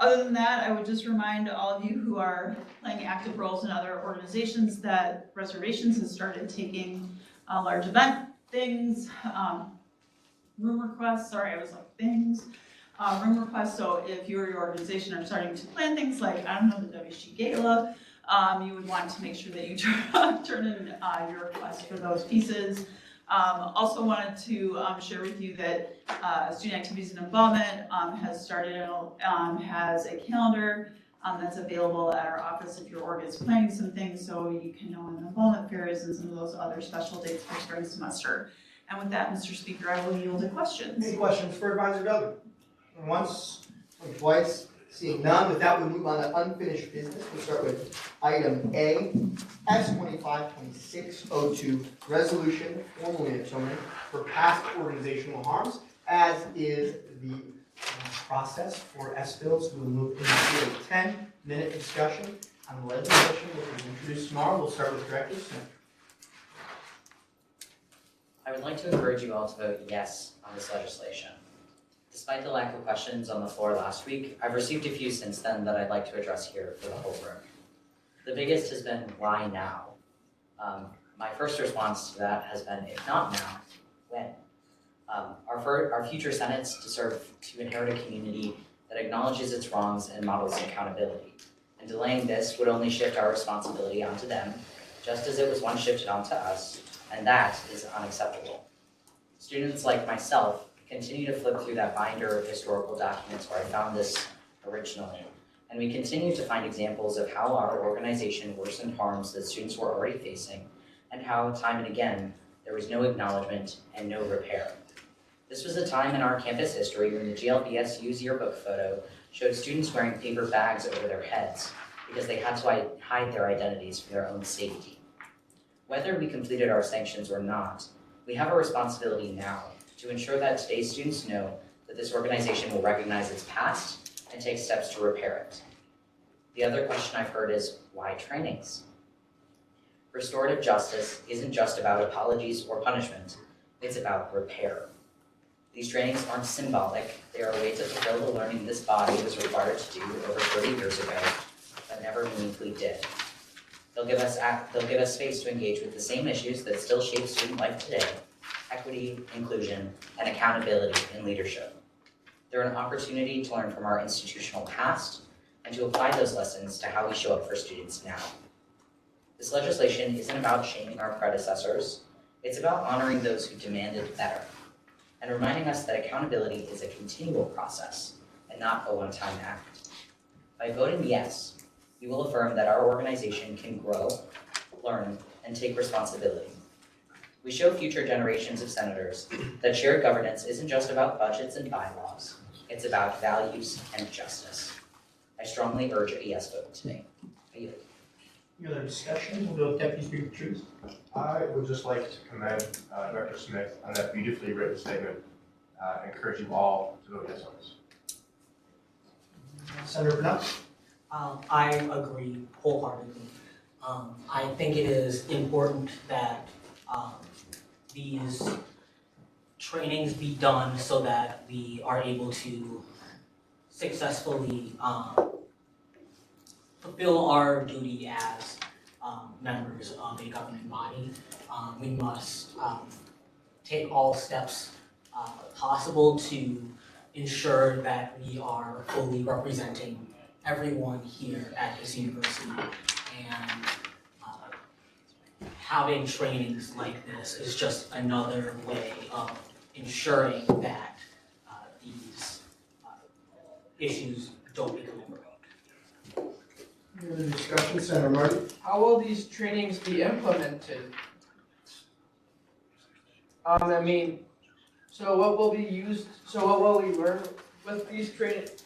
Other than that, I would just remind all of you who are playing active roles in other organizations that Reservations has started taking large event things, room requests, room requests. So if you or your organization are starting to plan things like, I don't know, the WSG Gala, you would want to make sure that you turn in your request for those pieces. Also wanted to share with you that Student Activities and Involvement has started, has a calendar that's available at our office if your org is planning some things, so you can know when the involvement fair is and some of those other special dates for spring semester. And with that, Mr. Speaker, I will yield to questions. Any questions for Advisor Dudley? Once, or twice, seeing none, with that we'll move on to unfinished business. We'll start with item A, S252602, resolution formally determined for past organizational harms, as is the process for S-bills. We'll move into a 10-minute discussion on the legislation which is introduced tomorrow. We'll start with Director Smith. I would like to encourage you all to vote yes on this legislation. Despite the lack of questions on the floor last week, I've received a few since then that I'd like to address here for the whole room. The biggest has been, why now? My first response to that has been, if not now, when? Our future Senate's to inherit a community that acknowledges its wrongs and models accountability. And delaying this would only shift our responsibility onto them, just as it was once shifted onto us, and that is unacceptable. Students like myself continue to flip through that binder of historical documents where I found this originally, and we continue to find examples of how our organization worsened harms that students were already facing, and how, time and again, there was no acknowledgement and no repair. This was a time in our campus history when the GLBSU's yearbook photo showed students wearing paper bags over their heads because they had to hide their identities for their own safety. Whether we completed our sanctions or not, we have a responsibility now to ensure that today's students know that this organization will recognize its past and take steps to repair it. The other question I've heard is, why trainings? Restorative justice isn't just about apologies or punishment, it's about repair. These trainings aren't symbolic, they are a way to fulfill the learning this body was required to do over 30 years ago, but never meaningfully did. They'll give us space to engage with the same issues that still shape student life today: equity, inclusion, and accountability in leadership. They're an opportunity to learn from our institutional past and to apply those lessons to how we show up for students now. This legislation isn't about shaming our predecessors, it's about honoring those who demanded better, and reminding us that accountability is a continual process and not a one-time act. By voting yes, we will affirm that our organization can grow, learn, and take responsibility. We show future generations of senators that shared governance isn't just about budgets and bylaws, it's about values and justice. I strongly urge a yes vote today. Any other discussion? We'll go with Deputy Speaker Trues. I would just like to commend Director Smith on that beautifully written statement. Encourage you all to vote yes on this. Senator Burnett? I agree wholeheartedly. I think it is important that these trainings be done so that we are able to successfully fulfill our duty as members of a governing body. We must take all steps possible to ensure that we are fully representing everyone here at this university. And having trainings like this is just another way of ensuring that these issues don't become overlooked. Any other discussion, Senator Marty? How will these trainings be implemented? I mean, so what will be used, so what will we learn with these trainings?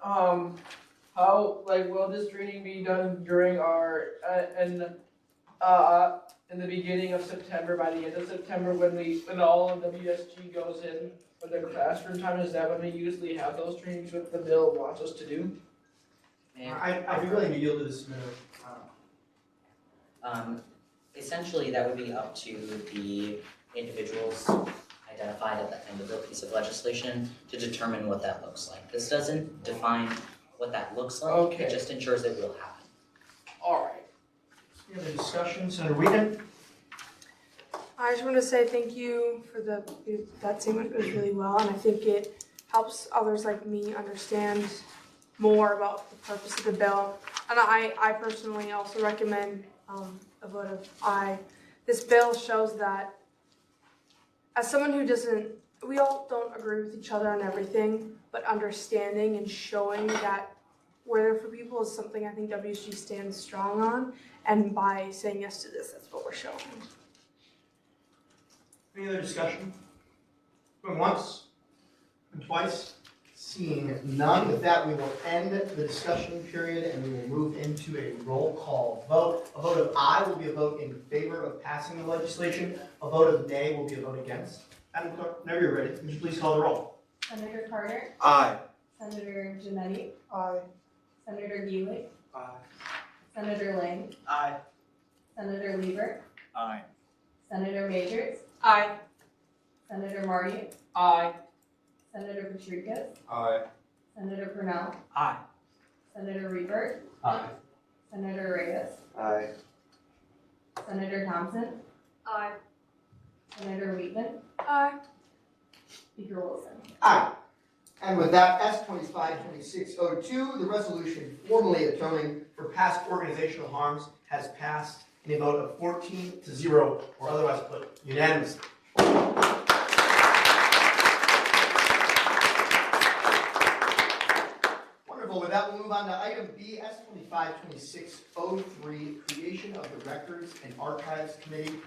How, like, will this training be done during our, in the beginning of September, by the end of September, when all of WSG goes in for their classroom time? Is that when we usually have those trainings, what the bill wants us to do? I'd be willing to yield to this, Senator. Essentially, that would be up to the individuals identified at the end of the piece of legislation to determine what that looks like. This doesn't define what that looks like, Okay. It just ensures it will happen. All right. Any other discussion, Senator Wheaton? I just want to say thank you for that statement. It was really well, and I think it helps others like me understand more about the purpose of the bill. And I personally also recommend a vote of aye. This bill shows that as someone who we all don't agree with each other on everything, but understanding and showing that we're there for people is something I think WSG stands strong on. And by saying yes to this, that's what we're showing. Any other discussion? Going once, and twice, seeing none. With that, we will end the discussion period and we will move into a roll call vote. A vote of aye will be a vote in favor of passing the legislation. A vote of nay will be a vote against. Madam Clerk, whenever you're ready, would you please call the roll? Senator Carter, Aye. Senator Janetti, Aye. Senator Geely, Aye. Senator Lang, Aye. Senator Lieber, Aye. Senator Majors, Aye. Senator Marty, Aye. Senator Patricus, Aye. Senator Purnell, Aye. Senator Reber, Aye. Senator Reyes, Aye. Senator Thompson, Aye. Senator Wheatman, Aye. Speaker Wilson. Aye. And with that, S-25-2602, the resolution formally atoning for past organizational harms has passed in a vote of 14-0, or otherwise put unanimously. Wonderful. With that, we'll move on to item B, S-25-2603, creation of the Records and Archives Committee.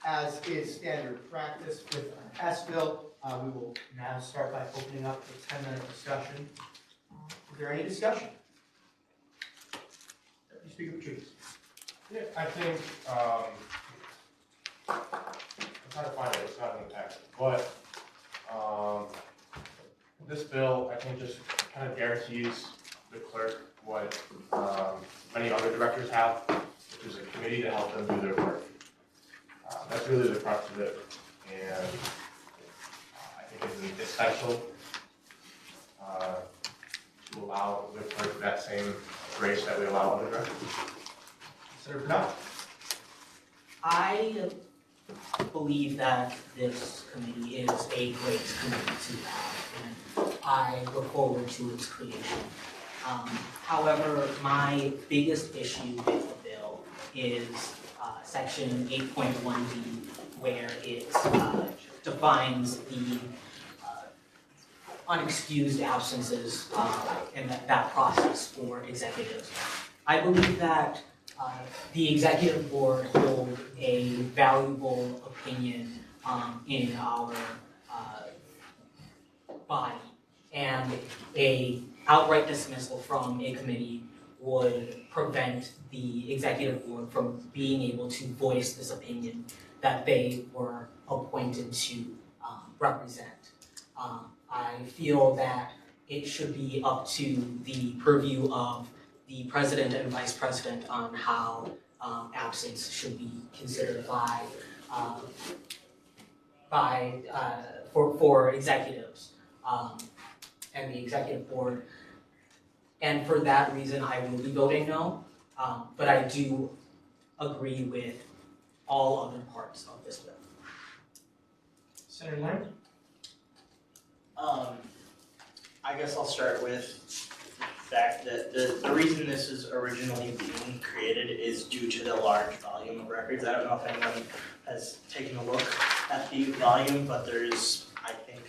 As is standard practice with an S-bill, we will now start by opening up the 10-minute discussion. Is there any discussion? Deputy Speaker Patricus. Yeah, I think, I'm trying to find it, it's not in the text, but, this bill, I think, just kind of guarantees the clerk what, many other directors have, which is a committee to help them do their work. That's really the crux of it, and I think it's essential to allow the clerk that same grace that we allow other directors. Senator Purnell? I believe that this committee is a great committee to have, and I look forward to its creation. However, my biggest issue with the bill is section 8.1B, where it defines the unexcused absences and that process for executives. I believe that the executive board hold a valuable opinion in our body, and a outright dismissal from a committee would prevent the executive board from being able to voice this opinion that they were appointed to represent. I feel that it should be up to the purview of the president and vice president on how absence should be considered for executives and the executive board. And for that reason, I will be voting no. But I do agree with all other parts of this bill. Senator Lang? I guess I'll start with the fact that the reason this is originally being created is due to the large volume of records. I don't know if anyone has taken a look at the volume, but there's, I think,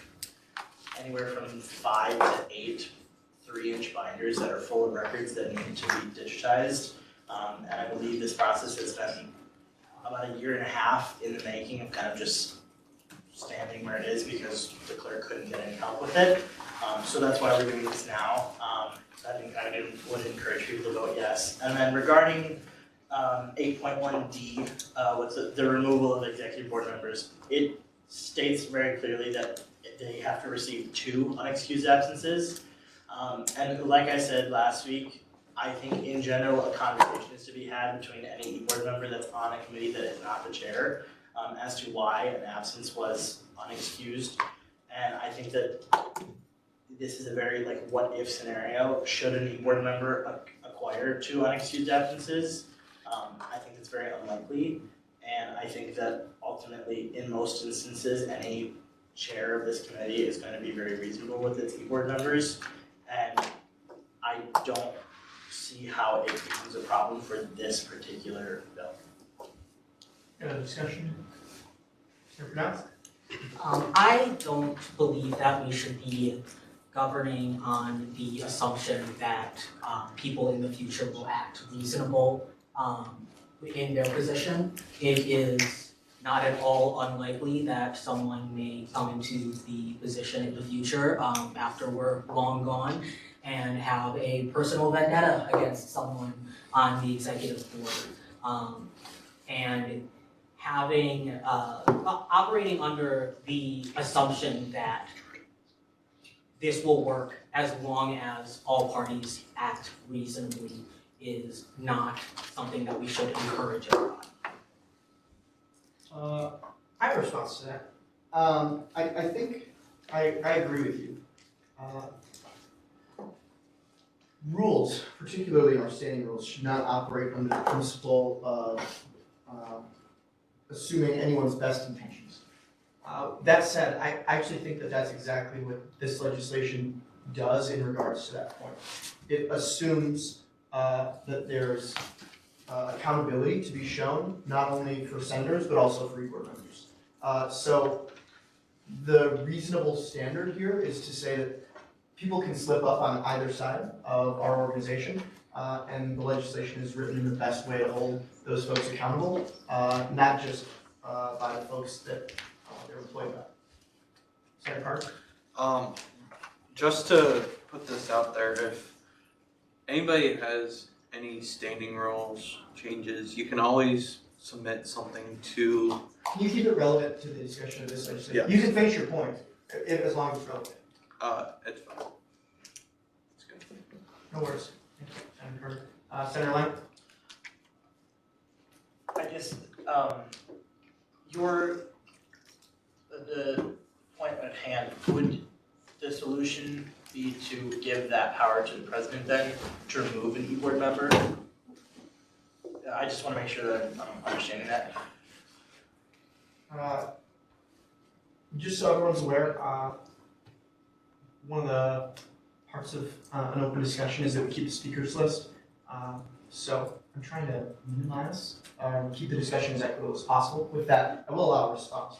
anywhere from 5 to 8 3-inch binders that are full of records that need to be digitized. And I believe this process has been about a year and a half in the making of kind of just standing where it is because the clerk couldn't get any help with it. So that's why we're doing this now. I would encourage people to vote yes. And then regarding 8.1D, with the removal of executive board members, it states very clearly that they have to receive 2 unexcused absences. And like I said last week, I think in general a conversation is to be had between any board member that's on a committee that is not the chair as to why an absence was unexcused. And I think that this is a very what if scenario. Should an board member acquire 2 unexcused absences? I think it's very unlikely. And I think that ultimately in most instances any chair of this committee is going to be very reasonable with its board members. And I don't see how it becomes a problem for this particular bill. Any other discussion? Senator Pronounced? I don't believe that we should be governing on the assumption that people in the future will act reasonable in their position. It is not at all unlikely that someone may come into the position in the future after we're long gone and have a personal vendetta against someone on the executive board. And having, operating under the assumption that this will work as long as all parties act reasonably is not something that we should encourage everyone. I have a response to that. I think I agree with you. Rules, particularly our standing rules, should not operate under the principle of assuming anyone's best intentions. That said, I actually think that that's exactly what this legislation does in regards to that point. It assumes that there's accountability to be shown, not only for senators, but also for board members. So the reasonable standard here is to say that people can slip up on either side of our organization, and the legislation is written in the best way to hold those folks accountable, not just by the folks that they're employed by. Senator Carter? Just to put this out there, if anybody has any standing rules changes, you can always submit something to. Can you keep it relevant to the discussion of this legislation? Yes. You can finish your point, as long as it's relevant. It's fine. It's good. No worries. Thank you, Senator Carter. Senator Lang? I just, the point at hand, would the solution be to give that power to the president then, to remove an e-board member? I just want to make sure that I'm understanding that. Just so everyone's aware, one of the parts of an open discussion is that we keep the speakers list. So I'm trying to minimize keep the discussion as equitable as possible. With that, I will allow a response.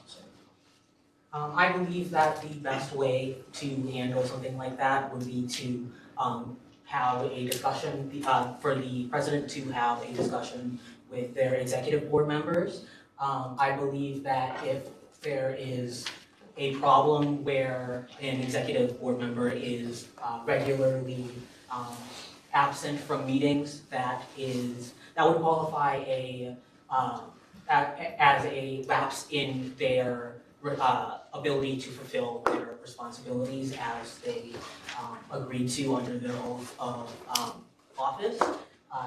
I believe that the best way to handle something like that would be to have a discussion, for the president to have a discussion with their executive board members. I believe that if there is a problem where an executive board member is regularly absent from meetings, that would qualify as a lapse in their ability to fulfill their responsibilities as they agreed to under their oath of office.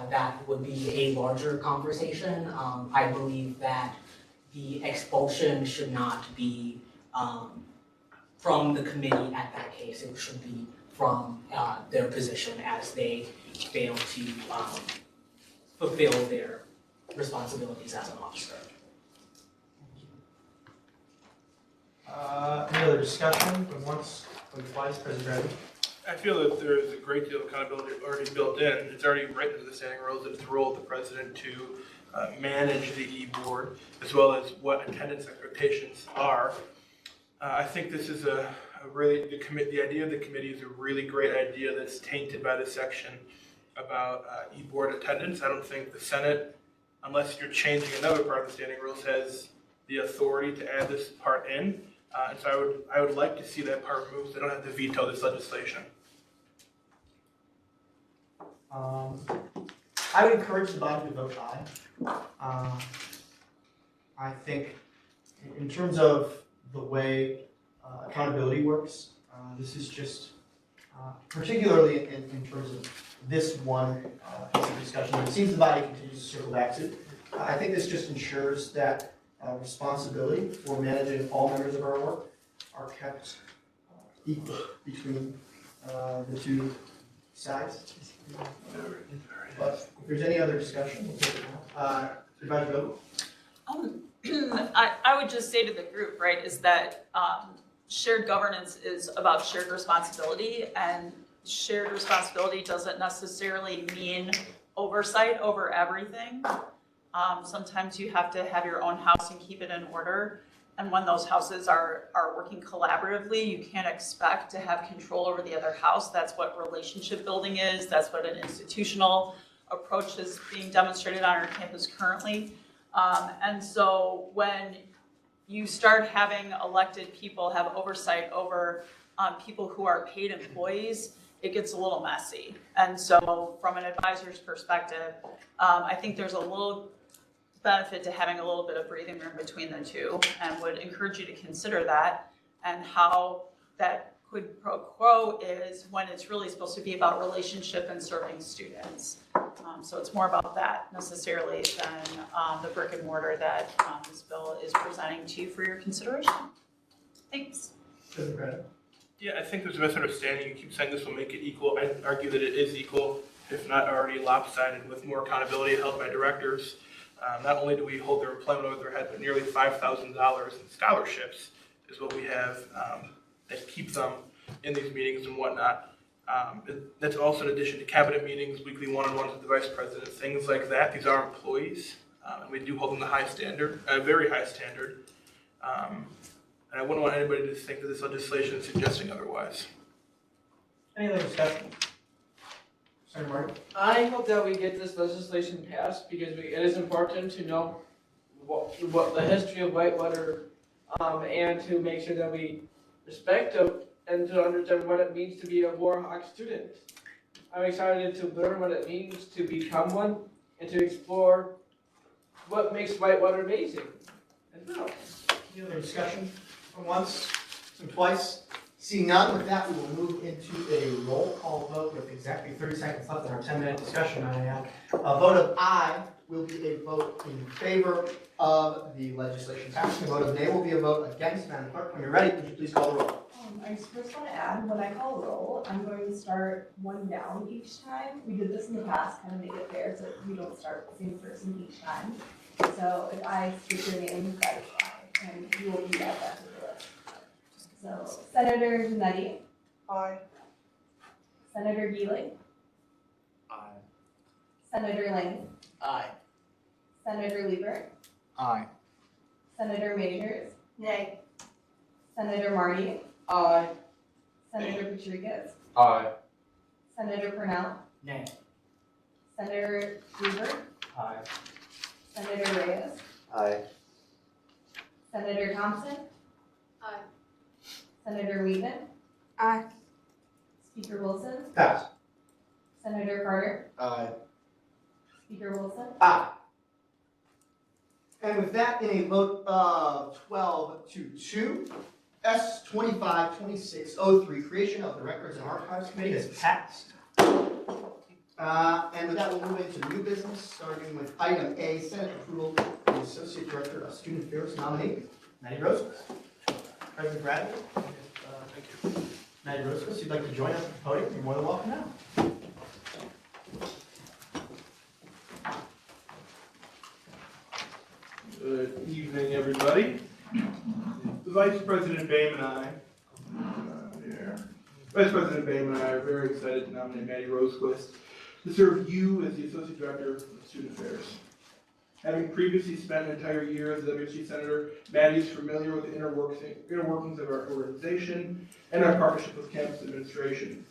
That would be a larger conversation. I believe that the expulsion should not be from the committee at that case. It should be from their position as they fail to fulfill their responsibilities as an officer. Any other discussion? Going once, going twice, President Bradley? I feel that there is a great deal of accountability already built in. It's already written into the standing rules that it's the role of the president to manage the e-board, as well as what attendance expectations are. I think this is the idea of the committee is a really great idea that's tainted by the section about e-board attendance. I don't think the Senate, unless you're changing another part of the standing rules, has the authority to add this part in. And so I would like to see that part removed. They don't have to veto this legislation. I would encourage the body to vote aye. I think in terms of the way accountability works, this is just, particularly in terms of this one piece of discussion, it seems the body continues to circle back to. I think this just ensures that responsibility for managing all members of our work are kept equal between the two sides. But if there's any other discussion, we'll take it now. Supervisor Bill? I would just say to the group, right, is that shared governance is about shared responsibility, and shared responsibility doesn't necessarily mean oversight over everything. Sometimes you have to have your own house and keep it in order. And when those houses are working collaboratively, you can't expect to have control over the other house. That's what relationship building is. That's what an institutional approach is being demonstrated on our campus currently. And so when you start having elected people have oversight over people who are paid employees, it gets a little messy. And so from an advisor's perspective, I think there's a little benefit to having a little bit of breathing room between the two, and would encourage you to consider that, and how that quid pro quo is when it's really supposed to be about relationship and serving students. So it's more about that necessarily than the brick and mortar that this bill is presenting to you for your consideration. Thanks. Yeah, I think there's a misunderstanding. You keep saying this will make it equal. I'd argue that it is equal, if not already lopsided, with more accountability held by directors. Not only do we hold their employment over their head, but nearly $5,000 in scholarships is what we have that keep them in these meetings and whatnot. That's also in addition to cabinet meetings, weekly one-on-ones with the vice president, things like that. These are employees, and we do hold them to high standard, a very high standard. And I wouldn't want anybody to think that this legislation is suggesting otherwise. Any other discussion? Senator Martin? I hope that we get this legislation passed, because it is important to know what the history of Whitewater, and to make sure that we respect and to understand what it means to be a Warhawk student. I'm excited to learn what it means to become one, and to explore what makes Whitewater amazing. And now, any other discussion? From once, from twice? Seeing none, with that, we will move into a roll call vote with exactly 30 seconds left in our 10-minute discussion. A vote of aye will be a vote in favor of the legislation passing. A vote of nay will be a vote against. Madam Clerk, when you're ready, would you please call the roll? I just first want to add, when I call roll, I'm going to start one down each time. We did this in the past, kind of make it fair, so we don't start the same person each time. So if I speak your name, that is aye, and you will be at that to the list. So, Senator Janetti. Aye. Senator Geely. Aye. Senator Lane. Aye. Senator Liebert. Aye. Senator Majors. Nay. Senator Marty. Aye. Senator Patrigues. Aye. Senator Purnell. Nay. Senator Weaver. Aye. Senator Reyes. Aye. Senator Thompson. Aye. Senator Wheaton. Aye. Speaker Wilson. Pass. Senator Carter. Aye. Speaker Wilson. Aye. And with that, in a vote of 12-2, S 252603, creation of the Records and Archives Committee, has passed. And with that, we'll move into new business, starting with item A, Senate approval of the Associate Director of Student Affairs nominee, Maddie Rosas. President Bradley, thank you. Maddie Rosas, you'd like to join us at the podium, you're more than welcome now. Good evening, everybody. Vice President Boehm and I, Vice President Boehm and I are very excited to nominate Maddie Rosequist to serve you as the Associate Director of Student Affairs. Having previously spent an entire year as a WSG Senator, Maddie is familiar with the inner workings of our organization and our partnership with campus administration.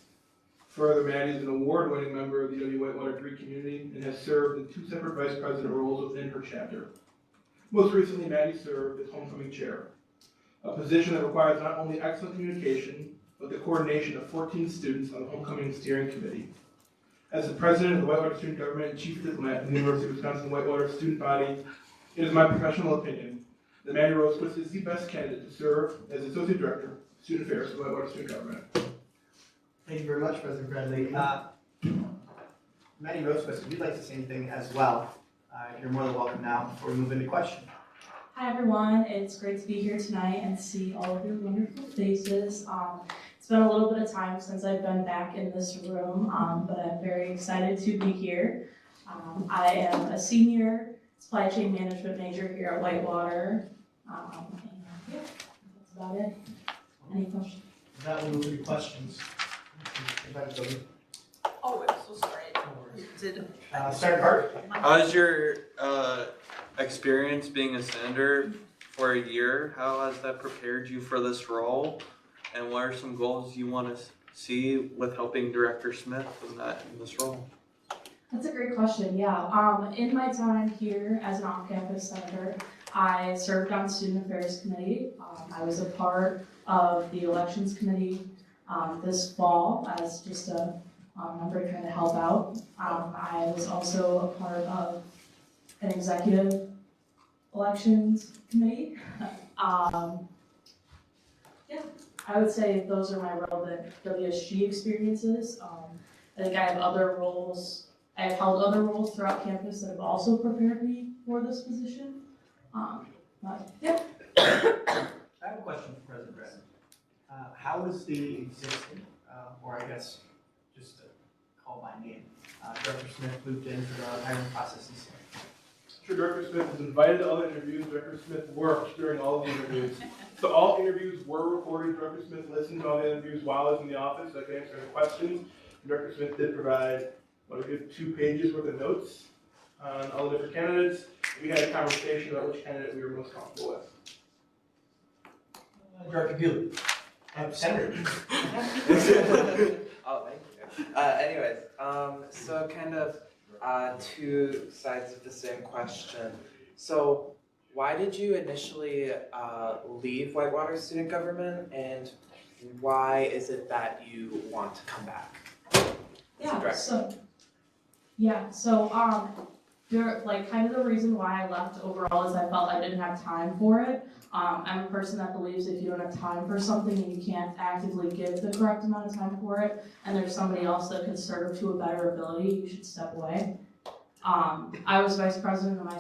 Further, Maddie is an award-winning member of the Whitewater Greek community and has served in 2 separate vice president roles within her chapter. Most recently, Maddie served as homecoming chair, a position that requires not only excellent communication, but the coordination of 14 students on the homecoming steering committee. As the president of the Whitewater Student Government and chief diplomat in the University of Wisconsin-Whitewater student body, it is my professional opinion that Maddie Rosequist is the best candidate to serve as Associate Director of Student Affairs for the Whitewater Student Government. Thank you very much, President Bradley. Maddie Rosequist, if you'd like to say anything as well, you're more than welcome now before we move into question. Hi everyone, it's great to be here tonight and see all of your wonderful faces. It's been a little bit of time since I've been back in this room, but I'm very excited to be here. I am a senior supply chain management major here at Whitewater. And yeah, that's about it. Any questions? That will move into questions. Oh, I'm so sorry. Senator Hart? How's your experience being a senator for a year? How has that prepared you for this role? And what are some goals you want to see with helping Director Smith in this role? That's a great question, yeah. In my time here as an off-campus senator, I served on Student Affairs Committee. I was a part of the Elections Committee this fall as just a member trying to help out. I was also a part of an executive elections committee. Yeah, I would say those are my relevant WSG experiences. I think I have other roles. I have held other roles throughout campus that have also prepared me for this position. But yeah. I have a question for President Bradley. How is the existing, or I guess just to call by name, Director Smith moved in for the hiring processes? Sure, Director Smith was invited to other interviews. Director Smith worked during all of the interviews. So all interviews were recorded. Director Smith listened to all the interviews while I was in the office. So I could answer any questions. Director Smith did provide a good 2 pages worth of notes on all the different candidates. We had a conversation about which candidate we were most comfortable with. Director Buell. Senator. Oh, thank you. Anyways, so kind of 2 sides of the same question. So why did you initially leave Whitewater Student Government, and why is it that you want to come back? Kind of the reason why I left overall is I felt I didn't have time for it. I'm a person that believes if you don't have time for something and you can't actively give the correct amount of time for it, and there's somebody else that can serve to a better ability, you should step away. I was vice president of my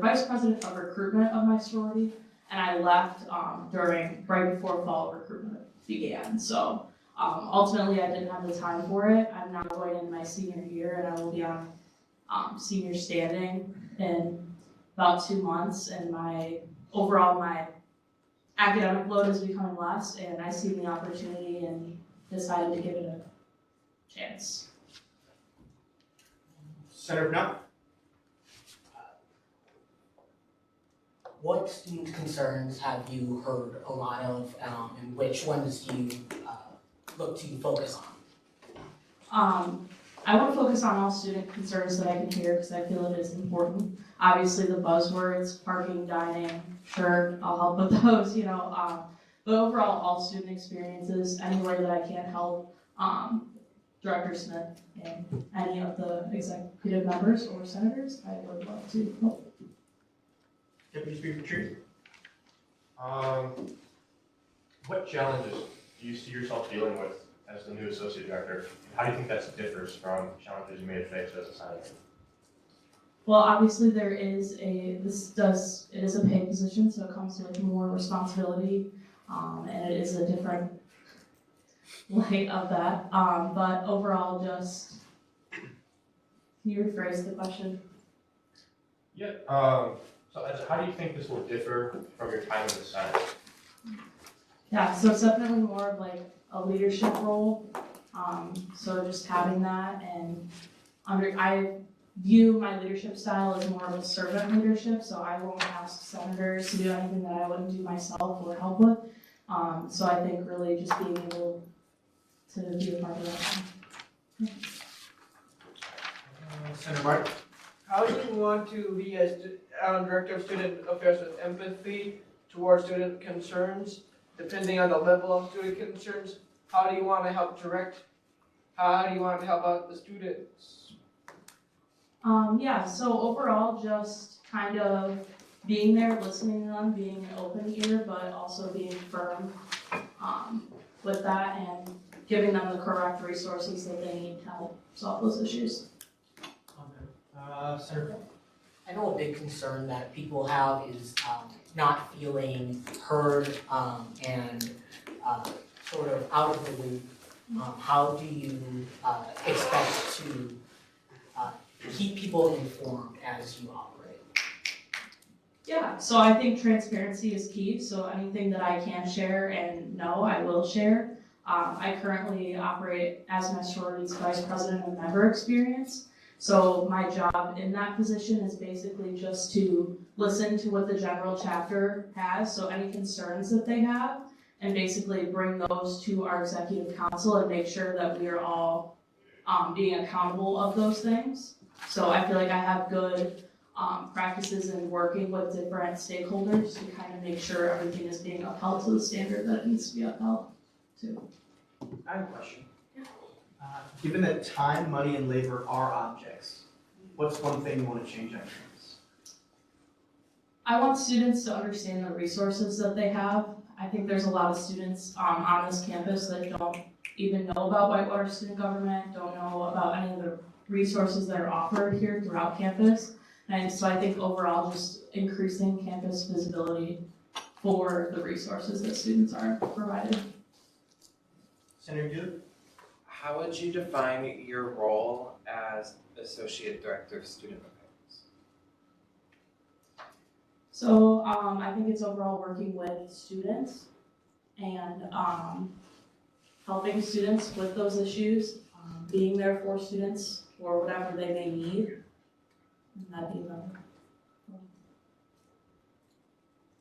vice president of recruitment of my sorority, and I left right before fall recruitment began. So ultimately, I didn't have the time for it. I'm now going into my senior year, and I will be on senior standing in about 2 months, and my academic load is becoming less, and I see the opportunity and decided to give it a chance. Senator Knott? What student concerns have you heard a lot of, and which ones do you look to focus on? I want to focus on all student concerns that I can hear because I feel it is important. Obviously, the buzzwords, parking, dining, sure, I'll help with those, but overall, all student experiences, anywhere that I can help Director Smith and any of the executive members or senators, I would love to help. Deputy Speaker Tree? What challenges do you see yourself dealing with as the new associate director? How do you think that differs from challenges you may have faced as a senator? Well, obviously it is a paid position, so it comes with more responsibility, and it is a different light of that. But overall, can you rephrase the question? Yeah. So how do you think this will differ from your time in the Senate? Yeah, so it's definitely more of like a leadership role. So just having that and I view my leadership style as more of a servant leadership, so I won't ask senators to do anything that I wouldn't do myself or help with. So I think really just being able to be a part of that. Senator Martin? How do you want to be as Director of Student Affairs with empathy towards student concerns? Depending on the level of student concerns, how do you want to help direct? How do you want to help out the students? Yeah, so overall, just kind of being there, listening to them, being an open ear, but also being firm with that and giving them the correct resources that they need to help solve those issues. Senator? I know a big concern that people have is not feeling heard and sort of out of the loop. How do you expect to keep people informed as you operate? Yeah, so I think transparency is key, so anything that I can share and know, I will share. I currently operate as my sorority's vice president of member experience. So my job in that position is basically just to listen to what the general chapter has, so any concerns that they have, and basically bring those to our executive council and make sure that we are all being accountable of those things. So I feel like I have good practices in working with different stakeholders to kind of make sure everything is being upheld to the standard that it needs to be upheld to. I have a question. Given that time, money, and labor are objects, what's one thing you want to change on campus? I want students to understand the resources that they have. I think there's a lot of students on this campus that don't even know about Whitewater student government, don't know about any of the resources that are offered here throughout campus. And so I think overall just increasing campus visibility for the resources that students are provided. Senator Duke? How would you define your role as Associate Director of Student Affairs? So I think it's overall working with students and helping students with those issues, being there for students for whatever they may need. And that'd be about it.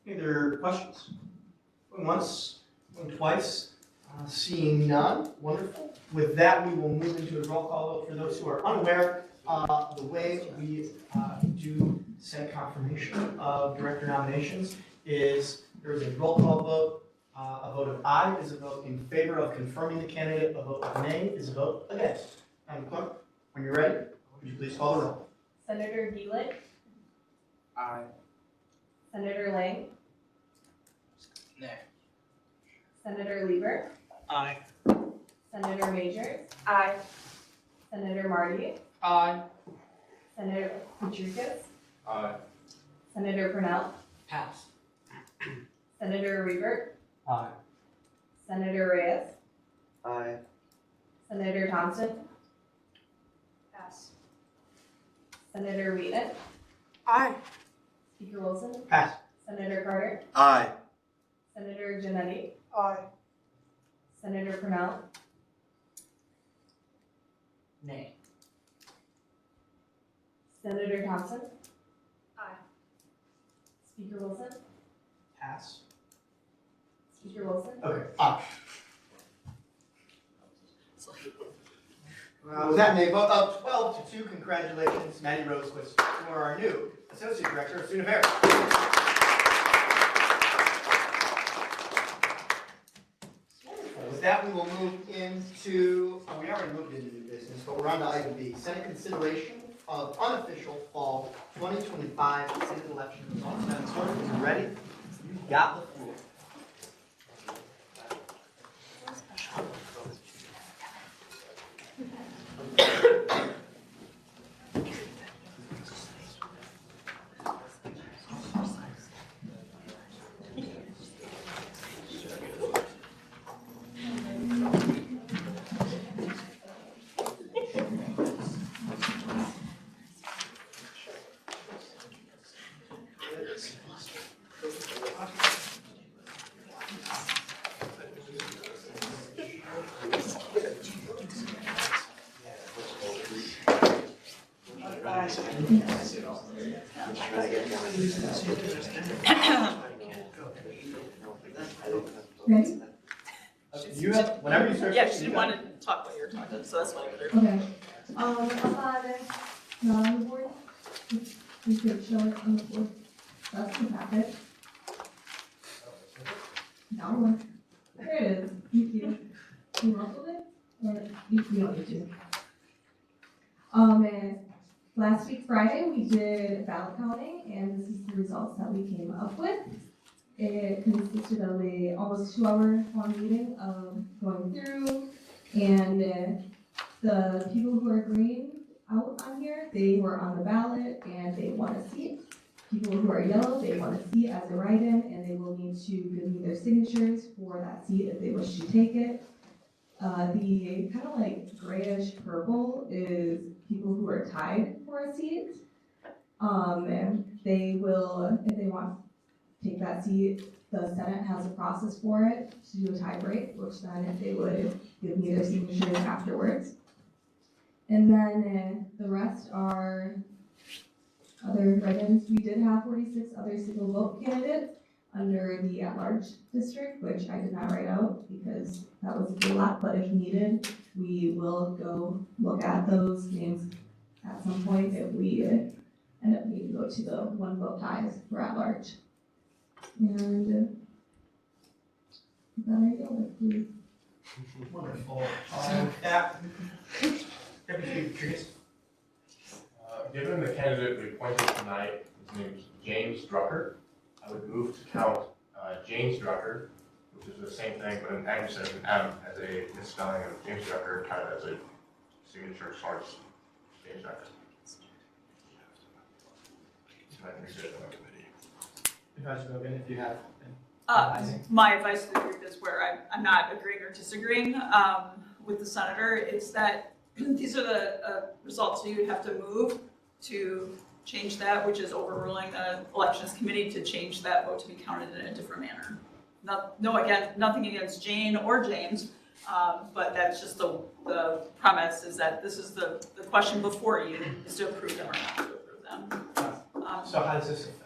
Any other questions? Going once, going twice, seeing none, wonderful. With that, we will move into a roll call vote. For those who are unaware, the way we do Senate confirmation of director nominations is there is a roll call vote. A vote of aye is a vote in favor of confirming the candidate. A vote of nay is a vote against. Madam Clerk, when you're ready, would you please call the roll? Senator Gielich. Aye. Senator Lang. Nay. Senator Lieber. Aye. Senator Majors. Aye. Senator Marty. Aye. Senator Petrikis. Aye. Senator Purnell. Pass. Senator Riebert. Aye. Senator Reyes. Aye. Senator Thompson. Pass. Senator Wheaton. Aye. Speaker Wilson. Pass. Senator Carter. Aye. Senator Janetti. Aye. Senator Purnell. Nay. Senator Thompson. Aye. Speaker Wilson. Pass. Speaker Wilson. Okay. Aye. With that, may vote of 12 to 2. Congratulations, Maddie Rosequist, for our new Associate Director of Student Affairs. With that, we will move into, we already moved into new business, but we're on to item B, Senate consideration of unofficial fall 2025 Senate election results. Madam Clerk, when you're ready, you've got the floor. Ready? You have, whenever you start. Yeah, she didn't want to talk while you were talking, so that's why I put her. Okay. Not on the board. You could show it on the board. That's the packet. Down one. There it is. Thank you. You rustled it? Or you don't need to. And last week Friday, we did ballot counting, and this is the results that we came up with. It consisted of a almost 2-hour long meeting of going through, and the people who are green out on here, they were on the ballot and they want a seat. People who are yellow, they want a seat as a write-in, and they will need to give me their signatures for that seat if they wish to take it. The kind of like grayish purple is people who are tied for a seat. And they will, if they want to take that seat, the Senate has a process for it to do a tie break, which then they would give me their signatures afterwards. And then the rest are other write-ins. We did have 46 other single vote candidates under the at-large district, which I did not write out because that was a lot, but if needed, we will go look at those names at some point if we end up needing to go to the one vote ties for at-large. And then I go with Wonderful. Yeah. Deputy Patrice. Given the candidate we appointed tonight, his name is James Drucker, I would move to count James Drucker, which is the same thing, but an M instead of an M, as a misspelling of James Drucker, kind of as a signature as far as James Drucker. Advisor Bogan, if you have. My advice to the group is where I'm not agreeing or disagreeing with the senator. It's that these are the results you have to move to change that, which is overruling the elections committee to change that vote to be counted in a different manner. Nothing against Jane or James, but that's just the premise is that this is the question before you is to approve them or not to approve them. So how does this affect?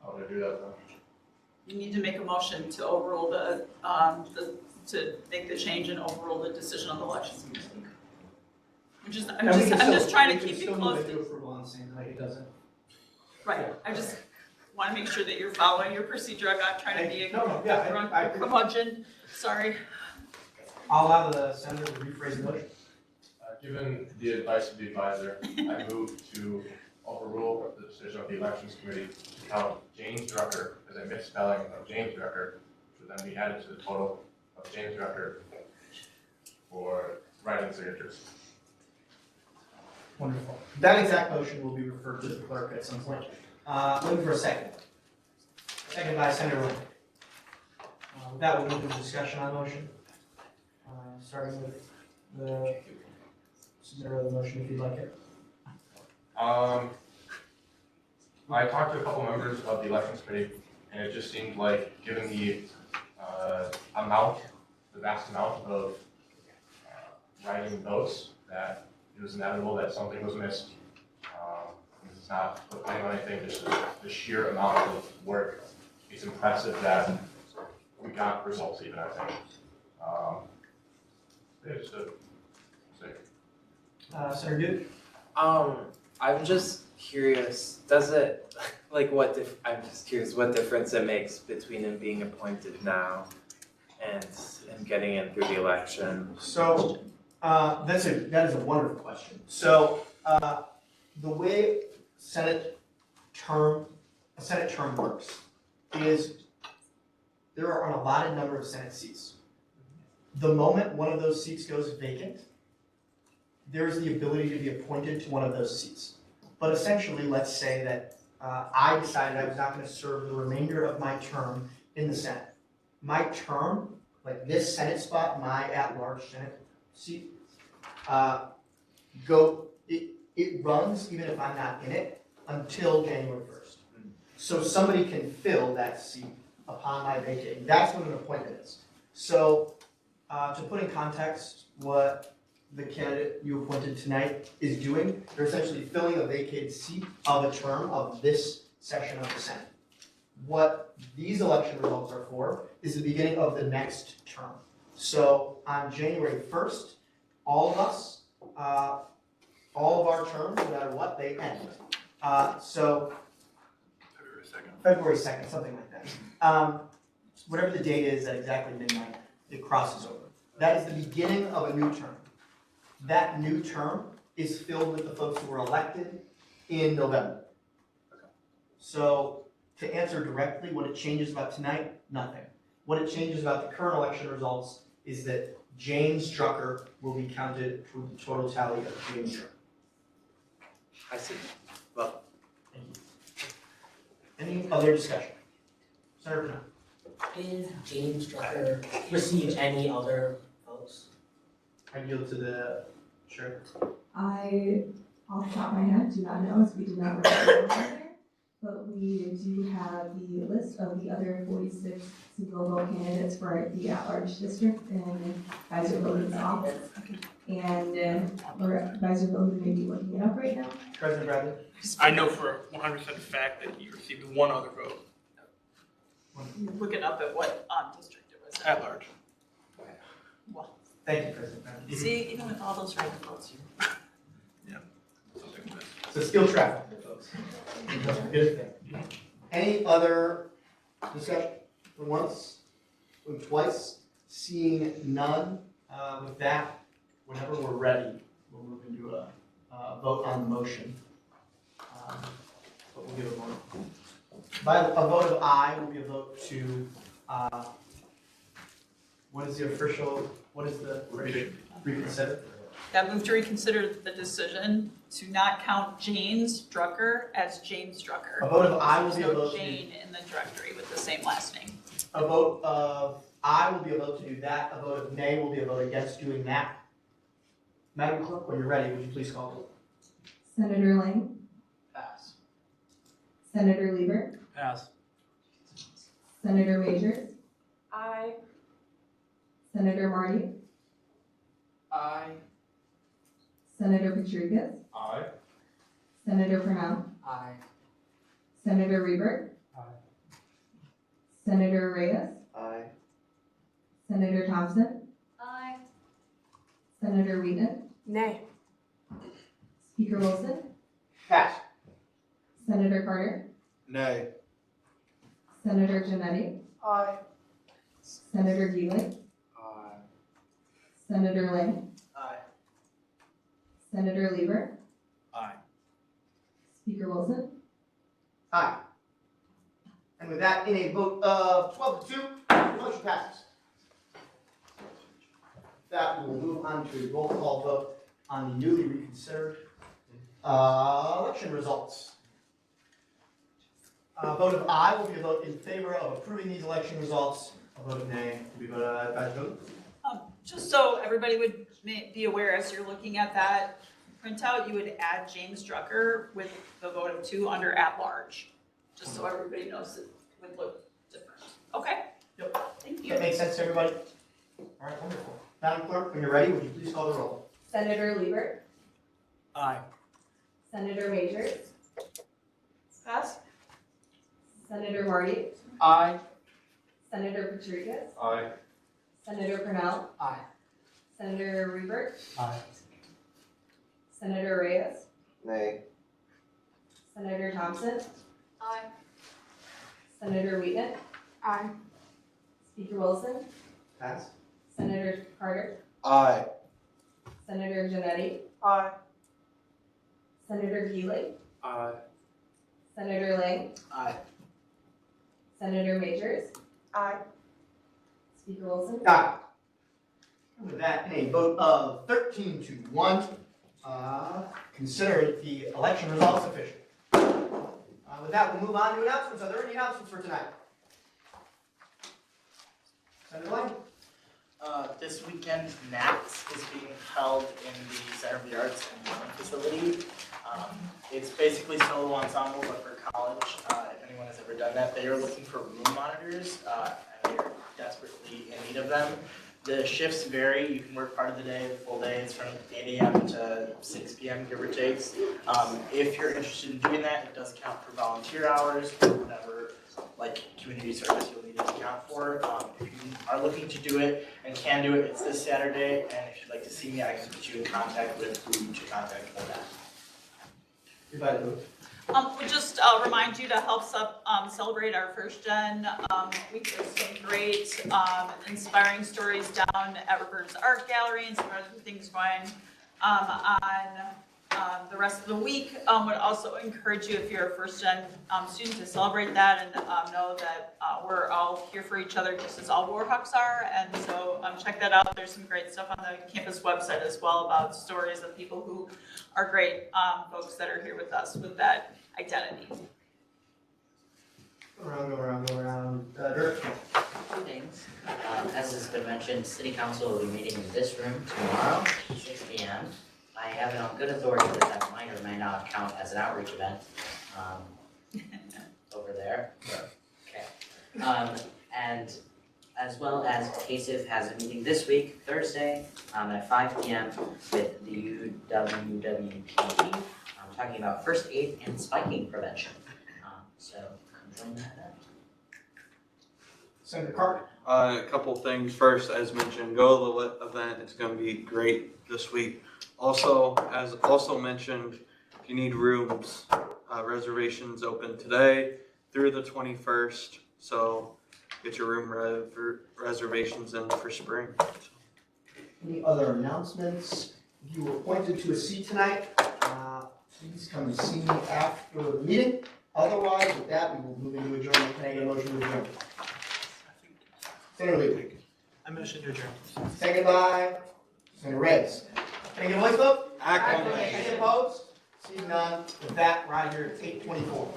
How would I do that then? You need to make a motion to overrule to make the change and overrule the decision of the elections committee. I'm just trying to keep it close. Approval on the same night, it doesn't. Right, I just want to make sure that you're following your procedure. I'm not trying to be I curmudgeon, sorry. I'll allow the senator to rephrase the motion. Given the advice of the advisor, I move to overrule the decision of the elections committee to count James Drucker as a misspelling of James Drucker, which would then be added to the total of James Drucker for writing signatures. Wonderful. That exact motion will be referred to the clerk at some point. Looking for a second. Second by Senator Wood. With that, we'll move to discussion on the motion. Starting with the submitter of the motion, if you'd like it. I talked to a couple members of the elections committee, and it just seemed like, given the vast amount of writing votes, that it was inevitable that something was missed. This is not putting on anything, just the sheer amount of work. It's impressive that we got results even, I think. Yeah, just a mistake. Senator Duke? I'm just curious, does it, like I'm just curious what difference it makes between him being appointed now and him getting in through the election? So, that is a wonderful question. So, the way a Senate term works is there are an allotted number of Senate seats. The moment one of those seats goes vacant, there's the ability to be appointed to one of those seats. But essentially, let's say that I decided I was not going to serve the remainder of my term in the Senate. My term, like this Senate spot, my at-large Senate seat, it runs, even if I'm not in it, until January 1st. So somebody can fill that seat upon my vacating. That's what an appointment is. So to put in context what the candidate you appointed tonight is doing. They're essentially filling a vacated seat of a term of this session of the Senate. What these election results are for is the beginning of the next term. So on January 1st, all of us, all of our terms, no matter what, they end. So February 2nd, something like that. Whatever the date is at exactly midnight, it crosses over. That is the beginning of a new term. That new term is filled with the folks who were elected in November. So to answer directly what it changes about tonight, nothing. What it changes about the current election results is that James Drucker will be counted for the total tally of James Drucker. I see. Well, thank you. Any other discussion? Senator Pennell. Did James Drucker receive any other votes? I yield to the chair. I, off the top of my head, do not know, as we did not record there, but we do have the list of the other 46 single vote candidates for the at-large district in Advisor Billy's office. And Advisor Billy may be looking it up right now. President Bradley. I know for 100% fact that he received one other vote. Looking up at what district it was. At large. Well, thank you, President Bradley. see, even with all those right votes, you. So skill trafficking, folks. Good thing. Any other discussion? Going once, going twice, seeing none. With that, whenever we're ready, we'll move into a vote on the motion. But we'll give a vote. By a vote of aye will be a vote to, what is the reconsider? That move to reconsider the decision to not count James Drucker as James Drucker. A vote of aye will be a There's no vote to- Jane in the directory with the same last name. A vote of aye will be a vote to do that. A vote of nay will be a vote against doing that. Madam Clerk, when you're ready, would you please call the roll? Senator Lang, Pass. Senator Lieber, Pass. Senator Majors, Aye. Senator Marty, Aye. Senator Patricus, Aye. Senator Purnell, Aye. Senator Reber, Aye. Senator Reyes, aye. Senator Thompson, Aye. Senator Wheaton, Nay. Speaker Wilson, Pass. Senator Carter, Nay. Senator Janetti, Aye. Senator Geely, Aye. Senator Lang, Aye. Senator Lieber, Aye. Speaker Wilson, Aye. And with that, in a vote of 12 to 2, the motion passes. That will move on to a roll call vote on the newly reconsidered election results. A vote of aye will be a vote in favor of approving these election results. A vote of nay will be a vote by vote. Just so everybody would be aware, as you're looking at that printout, you would add James Drucker with the vote of 2 under at-large, just so everybody knows it would look different. Okay? Yep. Thank you. That makes sense to everybody? All right, wonderful. Madam Clerk, when you're ready, would you please call the roll? Senator Lieber, Aye. Senator Majors, Pass? Senator Marty, Aye. Senator Patricus, Aye. Senator Purnell, Aye. Senator Reber, Aye. Senator Reyes, Nay. Senator Thompson, Aye. Senator Wheaton, Aye. Speaker Wilson, Pass. Senator Carter, Aye. Senator Janetti, Aye. Senator Geely, Aye. Senator Lang, Aye. Senator Majors, Aye. Speaker Wilson, Aye. And with that, in a vote of 13 to 1, consider the election results official. With that, we'll move on to announcements. Are there any announcements for tonight? Senator Lang? This weekend, NACS is being held in the Center of the Arts and Drama facility. It's basically solo ensemble, but for college. If anyone has ever done that, they are looking for room monitors, and they are desperately in need of them. The shifts vary. You can work part of the day, the full day. It's from 8 a.m. to 6 p.m. give or take. If you're interested in doing that, it does count for volunteer hours or whatever, like community service you'll need to account for. If you are looking to do it and can do it, it's this Saturday. And if you'd like to see me, I can put you in contact with who you should contact for that. We'll just remind you to help celebrate our first gen week. There's some great inspiring stories down at Roberta's Art Gallery and some other things going on the rest of the week. Would also encourage you, if you're a first gen student, to celebrate that and know that we're all here for each other just as all Warhawks are. And so check that out. There's some great stuff on the campus website as well about stories of people who are great folks that are here with us with that identity. Go around. Dirk. Two things. As has been mentioned, City Council will be meeting in this room tomorrow, 6 p.m. I have it on good authority that that might or may not count as an outreach event over there. Okay. And as well as KSIF has a meeting this week, Thursday, at 5 p.m. with the UWWPD. Talking about first aid and spiking prevention. So come join that event. Senator Carter. A couple things. First, as mentioned, go to the event. It's going to be great this week. Also, as also mentioned, if you need rooms, reservations open today through the 21st. So get your room reservations in for spring. Any other announcements? If you were appointed to a seat tonight, please come and see me after the meeting. Otherwise, with that, we will move into adjournment. Can I get a motion to adjourn? Senator Lee. I motion to adjourn. Second by Senator Reyes. Can I get a voice vote? Aye. Any opposed? Seeing none. With that, we're out of here at 8:24.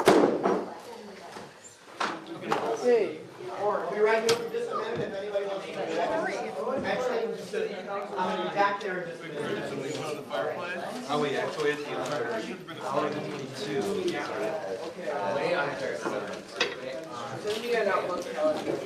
Hey. We're right here for just a minute if anybody wants to do that. Actually, I'm going to be back there in just a minute. Oh, wait, actually, it's the other. Send me an Outlook calendar.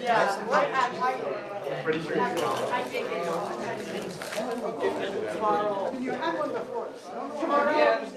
Yeah, what happened? Pretty sure tomorrow. You had one before. Tomorrow. Yes.